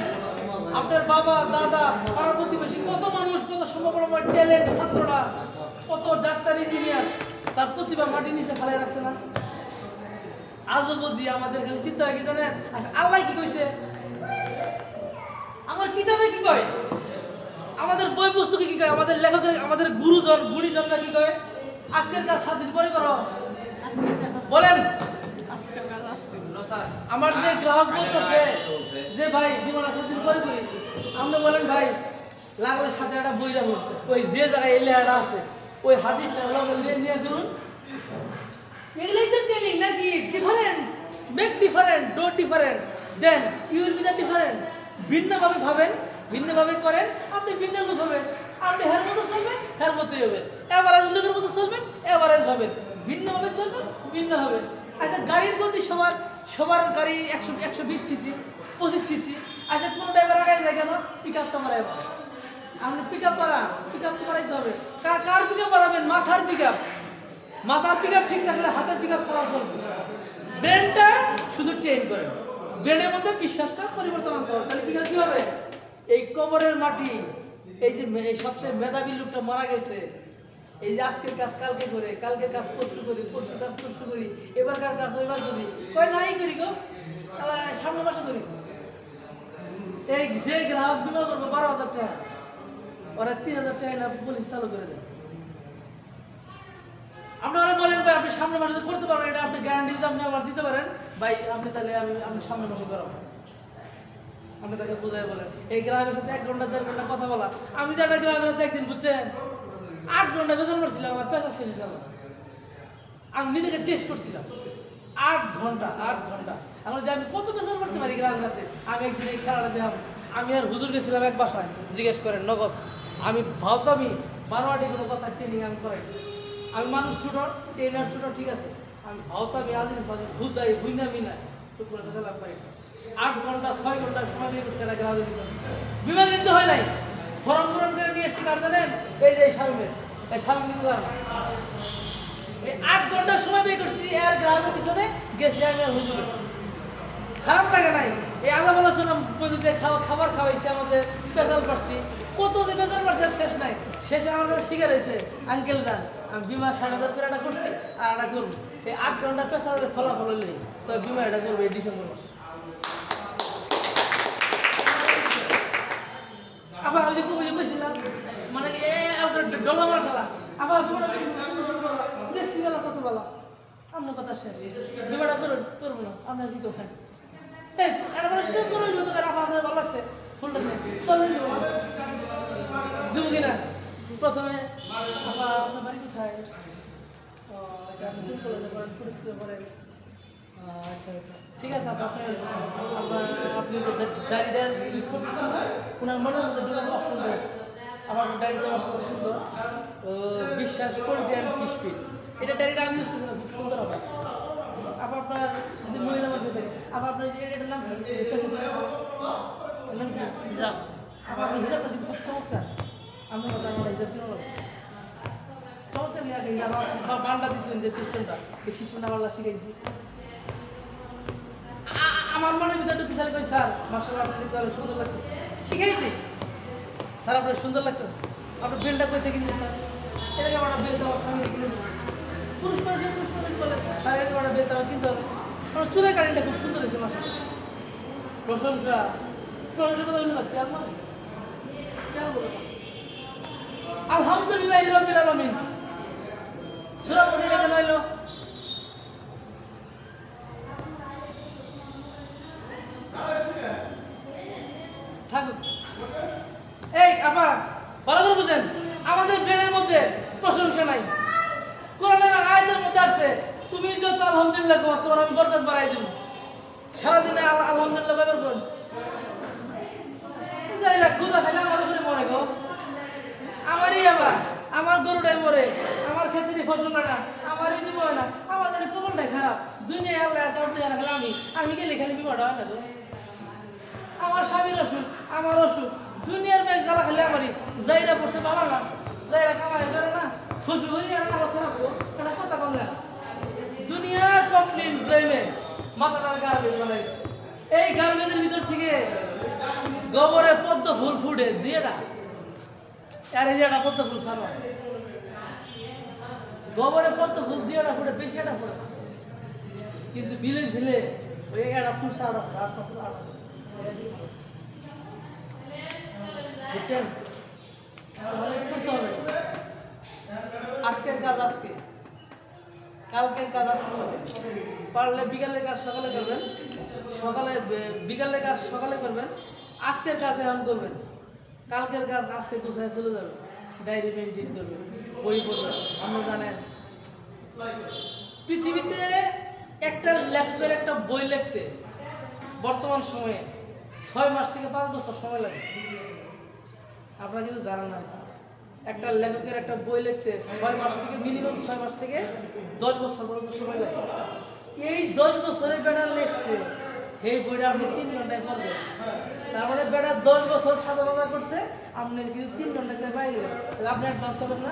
আপনার বাবা দাদা পাড়া প্রতিবেশী কত মানুষ কত সম্ভাবনাময় ট্যালেন্ট ছাত্ররা কত ডাক্তার ইঞ্জিনিয়ার তার প্রতিভা মাটির নিচে ফেলে রাখছে না আজব দিয়ে আমাদের খালি চিন্তা হয় কি জানেন আচ্ছা আল্লাহ কি কইছে আমার কিতাবে কি কয় আমাদের বই পুস্তকে কি কয় আমাদের লেখকের আমাদের গুরুজন গুণীজনরা কি কয় আজকের কাজ 7 দিন পরে করো বলেন আমার যে গ্রাহক বলতেছে যে ভাই বিমান 7 দিন পরে করি আপনি বলেন ভাই লাগলে সাথে একটা বই রাখুন ওই যে জায়গায় এই লেখাটা আছে ওই হাদিসটা লগে নিয়ে করুন এগুলাই তো ট্রেনিং নাকি different make different do different then you will be the different ভিন্নভাবে ভাবেন ভিন্নভাবে করেন আপনি ভিন্ন লোক হবেন আপনি হের মতো চলবেন হের মতোই হবেন এভারেজ লোকের মতো চলবেন এভারেজ হবেন ভিন্নভাবে চলবেন ভিন্ন হবেন আচ্ছা গাড়ির গতি সবার গাড়ি 120 সিসি 25 সিসি আচ্ছা কোন ড্রাইভার আগে যায় কেন পিক আপটা মারাই আপনি পিক আপ তো মারাইতে হবে কার পিক আপ বাড়াবেন মাথার পিক আপ ঠিক থাকলে হাতের পিক আপ ছাড়াও চলবে ব্রেনটা শুধু ট্রেন করেন ব্রেনের মধ্যে বিশ্বাসটা পরিবর্তন আনতে হবে তাহলে কি হবে এই কবরের মাটি এই যে সবচেয়ে মেধাবী লোকটা মারা গেছে এই যে আজকের কাজ কালকে করে কালকের কাজ পরশু করি পরশু কাজ পরশু করি এবারকার কাজ ওইবার করি কয় নাই করি গো সামনে মাসে করি এই যে গ্রাহক বিমা করবো 12,000 টাকা ওরা 3,000 টাকা না পুলিশ চালু করে দেয় আপনারা বলেন ভাই আপনি সামনে মাসে করতে পারবেন এটা আপনি গ্যারান্টি দিতে আপনি আবার দিতে পারেন ভাই আপনি তাহলে আমি সামনে মাসে করাবো আপনি তাকে বুঝাই বলেন এই গ্রাহকের সাথে 1 ঘন্টা 1.5 ঘন্টা কথা বলা আমি যে একটা গ্রাহকের সাথে একদিন বুঝছেন 8 ঘন্টা বেতন করছিলাম আমার পেশা শেষ হয়ে গেল আমি নিজেকে টেস্ট করছিলাম 8 ঘন্টা এখন যে আমি কত বেতন করতে পারি গ্রাহকের সাথে আমি একদিন এই খেলাটা দেখলাম আমি আর হুজুর গেছিলাম এক বাসায় জিজ্ঞেস করেন নগদ আমি ভাবতামই বারোয়াটি কোনো কথা ট্রেনিং আমি করাই আমি মানুষ শুটার ট্রেনার শুটার ঠিক আছে আমি ভাবতামই আজিন ভুল দায়ী ভুইনামি না তো কোনো কথা লাভ পাই 8 ঘন্টা 6 ঘন্টা সময় নিয়ে করছে এটা গ্রাহকের পিছনে বিমা কিন্তু হয় নাই ফরম করে নিয়ে এসছি কার জানেন এই যে এই স্বামী কিন্তু জানেন এই 8 ঘন্টা সময় বের করছি এর গ্রাহকের পিছনে গেছি আমি আর হুজুরে খারাপ লাগে নাই এই আলাপ আলোচনা পদ্ধতিতে খাবার খাওয়াইছে আমাদের পেশাল পারছি কত যে পেশাল পারছে শেষ নাই শেষে আমাদের শিকার হয়েছে আঙ্কেল যান আমি বিমা 7,500 করে এটা করছি আর এটা করবো এই 8 ঘন্টা পেশালের ফলাফল হলে তো বিমা এটা করবো এই ডিসেম্বর মাস আবার ওই যে কইছিলাম মানে ডলা মার খেলা আবার দেখছি বেলা কত বেলা আপনার কথা শেষ বিমাটা করবো না আপনার কি করবেন আপনার ভালো লাগছে ফুলটা দেবো কিনা প্রথমে আপনার বাড়ি কোথায় আচ্ছা আপনি কোন কলেজে পড়েন কোন স্কুলে পড়েন আচ্ছা ঠিক আছে আপনি যে ডায়েরিটা ইউজ করতেছেন ওনার মনের মধ্যে দুটো অপশন দেয় আমার ডায়েরিটা আমার সুন্দর বিশ্বাস পোল্ট্রি অ্যান্ড ফিশ ফিড এটা ডায়েরিটা আমি ইউজ করছিলাম খুব সুন্দর হবে আপনার যদি মহিলা মধ্যে থাকে আপনার যে এটার নাম কি হিজাব আপনার হিজাবটা কিন্তু খুব চমৎকার আপনার কথা আমার হিজাব কিনা বলেন চমৎকার হিজাব বানটা দিচ্ছেন যে সিস্টেমটা এই সিস্টেমটা আমার শিখাইছি আমার মনের ভিতরে একটু পিছালে কই স্যার মার্শাল্লাহ আপনি দেখতে অনেক সুন্দর লাগতেছে শিখাই দিই স্যার আপনার সুন্দর লাগতেছে আপনার বেলটা কই থেকে কিনে স্যার এটাকে আমার বেল দেওয়ার সঙ্গে কিনে দেবো পুরুষ মানুষের বলে স্যার এটাকে আমার বেল দেওয়া কিনতে হবে আমার চুলের কাটিংটা খুব সুন্দর হয়েছে মার্শাল্লাহ প্রশংসা প্রশংসা কথা বলতে পারছি আমার কেন বলবো আলহামদুলিল্লাহ রাব্বিল আলামিন সূরা মদিনা কেন এলো থাকুক এই আপা ভালো করে বুঝেন আমাদের ব্রেনের মধ্যে প্রশংসা নাই কোরআনের আয়াতের মধ্যে আছে তুমি যত আলহামদুলিল্লাহ কও তোমার আমি বরকত বাড়াই দেব সারাদিনে আলহামদুলিল্লাহ ব্যবহার করুন যাই না খুদা খাইলে আমার উপরে মরে গো আমারই আবার আমার গরুটাই মরে আমার ক্ষেত্রে ফসল না আমারই নিব না আমার মানে কবলটাই খারাপ দুনিয়ায় আল্লাহ কাউন্ট দিয়ে রাখলে আমি গেলে খালি বিমাটা হয় না গো আমার স্বামীর অসুখ আমার অসুখ দুনিয়ার ব্যাগ জ্বালা খালি আমারই যাইরা পড়ছে ভালো না যাইরা কামাই করে না খুশি হরি আর আরো খারাপ গো এটা কথা কম না দুনিয়ার কমপ্লেন প্রেমে মাথাটার গার্বেজ বানাইছে এই গার্বেজের ভিতর থেকে গোবরে পদ্ম ফুল ফুটে দিয়েটা আর এই যে একটা পদ্ম ফুল সারবা গোবরে পদ্ম ফুল দিয়েটা ফুটে বেশি একটা ফুটে কিন্তু বিলে ঝিলে ওই একটা ফুল সারা আর সব বুঝছেন তাহলে করতে হবে আজকের কাজ আজকে কালকের কাজ আজকে করবেন পারলে বিকালের কাজ সকালে করবেন বিকালের কাজ সকালে করবেন আজকের কাজ এখন করবেন কালকের কাজ আজকে গুছায় চলে যাবে ডায়েরি মেনটেন করবেন বই পড়বেন আপনি জানেন পৃথিবীতে একটা লেখকের একটা বই লিখতে বর্তমান সময়ে 6 মাস থেকে 5 বছর সময় লাগে আপনারা কিন্তু জানেন না একটা লেখকের একটা বই লিখতে 6 মাস থেকে মিনিমাম 6 মাস থেকে 10 বছর পর্যন্ত সময় লাগে এই 10 বছরে বেটা লিখছে এই বইটা আপনি 3 ঘন্টায় পড়বেন তার মানে বেটা 10 বছর সাধনা করছে আপনি কিন্তু 3 ঘন্টায় পাই গেলেন তাহলে আপনি অ্যাডভান্স হবেন না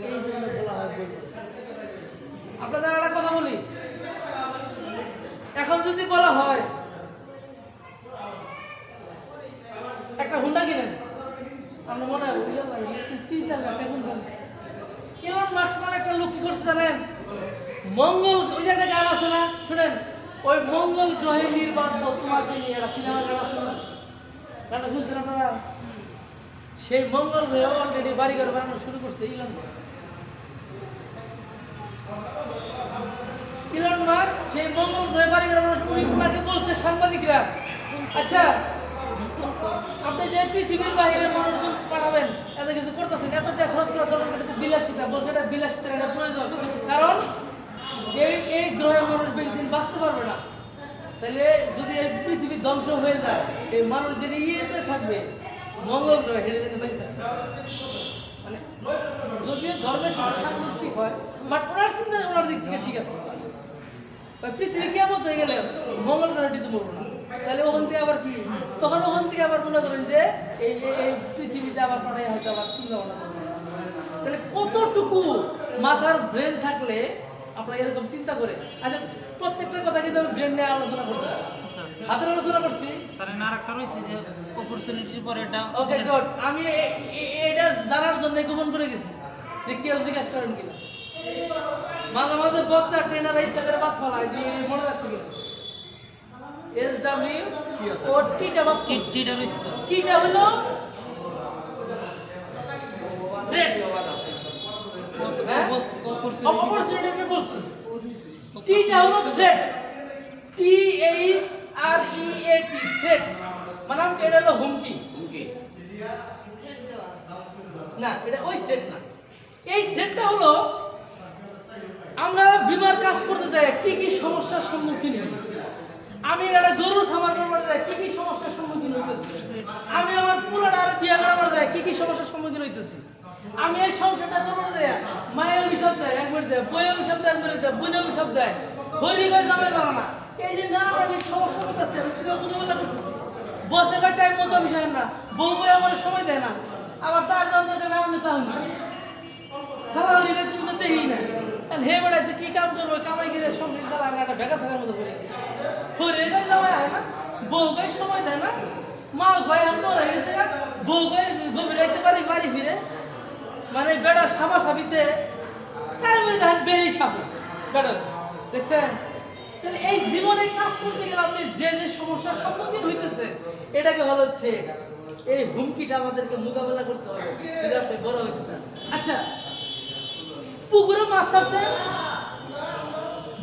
এই জন্য বলা হয় বই আপনাদের একটা কথা বলি এখন যদি বলা হয় একটা হুন্ডা কিনেন আপনি মনে হয় 3-4 লাখ টাকা হুন্ডা ইলন মাস্ক নামে একটা লোক কি করছে জানেন মঙ্গল ওই যে একটা গান আছে না শুনেন ওই মঙ্গল গ্রহে নির্বাচন তোমাকে নিয়ে একটা সিনেমা গান আছে না গানটা শুনছেন আপনারা সেই মঙ্গল গ্রহে অলরেডি বাড়িঘর বানানো শুরু করছে ইলন মাস্ক সেই মঙ্গল গ্রহে বাড়িঘর বানানো উনি ওনাকে বলছে সাংবাদিকরা আচ্ছা আপনি যে পৃথিবীর বাইরে মানুষজন পাঠাবেন এত কিছু করতেছেন এত টাকা খরচ করার দরকার এটা বিলাসিতা বলছে এটা বিলাসিতার একটা প্রয়োজন কারণ এই গ্রহে মানুষ বেশি দিন বাঁচতে পারবে না তাহলে যদি এই পৃথিবী ধ্বংস হয়ে যায় এই মানুষ যদি ইয়েতে থাকবে মঙ্গল গ্রহে হেরে যেতে বেঁচে থাকবে মানে যদিও ধর্মের সাংঘর্ষিক হয় বাট ওনার চিন্তা ওনার দিক থেকে ঠিক আছে পৃথিবী কেমন হয়ে গেলে মঙ্গল গ্রহে দিতে বলবো না তাহলে ওখান থেকে আবার কি তখন ওখান থেকে আবার মনে করেন যে এই পৃথিবীতে আবার পাঠাই হয়তো আবার চিন্তা ভাবনা করবেন তাহলে কতটুকু মাথার ব্রেন থাকলে আপনারা এরকম চিন্তা করে আচ্ছা প্রত্যেকটা কথা কিন্তু আমি ব্রেন নিয়ে আলোচনা করতেছি হাতের আলোচনা করছি স্যার না আরেকটা রয়েছে যে অপরচুনিটির পরে এটা ওকে গুড আমি এটা জানার জন্য গোপন করে গেছি যে কেউ জিজ্ঞাসা করেন কিনা মাঝে মাঝে বক্তা ট্রেনার ইচ্ছা করে বাদ ফেলায় যে মনে রাখছে কিনা SW ও টিটা বাদ টিটা রয়েছে স্যার টিটা হলো থ্রেট অপরচুনিটি বলছি টিটা হলো থ্রেট THREAT থ্রেট মানে এটা হলো হুমকি না এটা ওই থ্রেট না এই থ্রেটটা হলো আমরা বিমার কাজ করতে যাই কি কি সমস্যার সম্মুখীন হই আমি একটা গরুর খামার করতে যাই কি কি সমস্যার সম্মুখীন হইতেছি আমি আমার পোলাটার বিয়ে করার যাই কি কি সমস্যার সম্মুখীন হইতেছি আমি এই সংসারটা করতে যাই মায়ের অভিশাপ দেয় একবার দেয় বইয়ের অভিশাপ দেয় একবার দেয় বোনের অভিশাপ দেয় হরি গায়ে জামাই বানা না এই যে না আমি সমস্যা করতেছি আমি বুঝাবেলা করতেছি বসে বা টাইম মতো বিষয় না বউ বই আমার সময় দেয় না আবার 4 জন থেকে নাম নিতে হয় না খালা হরি গায়ে তুমি তো দেখি না হে বেড়াই তো কি কাম করবো কামাই গেলে সংসার চালা একটা ভেগা ছাড়ার মতো করে হরি গায়ে জামাই হয় না বউ গায়ে সময় দেয় না মা গায়ে হাত হয়ে গেছে না বউ গায়ে গভীর রাইতে পারি বাড়ি ফিরে মানে বেড়া সাবা সাবিতে 4 মিনিট হাত বেরিয়ে সাবো বেড়া দেখছেন তাহলে এই জীবনে কাজ করতে গেলে আপনি যে যে সমস্যার সম্মুখীন হইতেছে এটাকে হলো থ্রেট। এই হুমকিটা আমাদেরকে মোকাবেলা করতে হবে যদি আপনি বড় হইতে চান। আচ্ছা, পুকুরে মাছ ছাড়ছেন,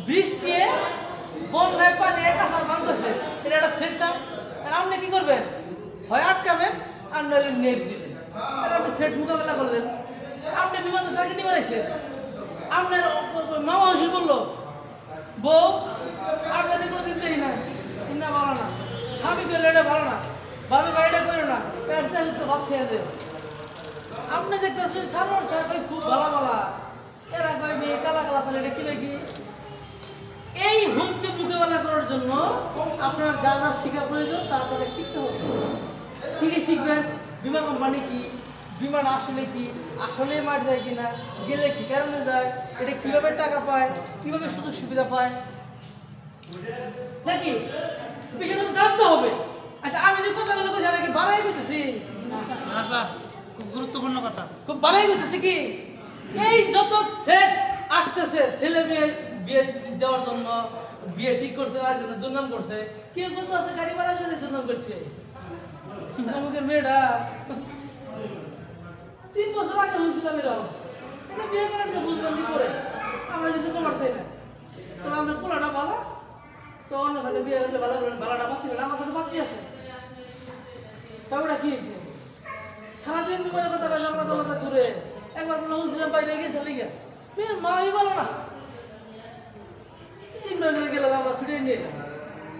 বৃষ্টি বন্যায় পানি কাঁচার বাঁধতেছে, এটা একটা থ্রেট না? আর আপনি কি করবেন? হয় আটকাবেন আর নইলে নেট দিবেন। তাহলে আপনি থ্রেট মোকাবেলা করলেন। আপনি বিমানে চাকরি বানাইছেন, আপনার মামা হুসুর বললো বউ আর জানি কোনোদিন দেখি না, ইন্না ভালো না, স্বামী করলে এটা ভালো না, ভাবি গাড়িটা করো না, পেট চাইলে তো ভাত খেয়ে যাবে। আপনি দেখতেছেন সারোয়ার স্যার ভাই খুব ভালো ভালো, এরা কয় মেয়ে কালা কালা, তাহলে এটা কি নাকি? এই হুমকি মোকাবেলা করার জন্য আপনার যা যা শেখা প্রয়োজন তারপরে শিখতে হবে। কি কি শিখবেন? বিমা কোম্পানি কি, বিমান আসলে কি, আসলে মাঠ যায় কিনা, গেলে কি কারণে যায়, এটা কিভাবে টাকা পায়, কিভাবে সুযোগ সুবিধা পায়, নাকি বিষয়টা জানতে হবে। আচ্ছা, আমি যে কথাগুলো বলছি আমি কি বাড়াই করতেছি? না স্যার, খুব গুরুত্বপূর্ণ কথা। খুব বাড়াই করতেছি কি? এই যত থ্রেট আসতেছে, ছেলে বিয়ে বিয়ে দেওয়ার জন্য, বিয়ে ঠিক করছে আর জন্য দুর্নাম করছে, কেউ কত আছে গাড়ি ভাড়া করে দুর্নাম করছে। আমাকে মেয়েটা 3 বছর আগে হয়েছিলাম এরকম, বিয়ে করার বুঝবেন কি করে, আমরা কিছু তোমার চাই না, তবে আমরা পোলাটা ভালো, তো অন্য ঘরে বিয়ে করলে ভালো করেন, ভাড়াটা পাচ্ছি না, আমার কাছে পাত্রী আছে। তবে ওটা কি হয়েছে? সারাদিন মোবাইলের কথা কথা ঘুরে একবার বলছিলাম বাইরে গেছে লিগে মেয়ের মাই ভালো না, 3 বার করে গেলাম আমরা ছুটিয়ে নিয়ে এলাম।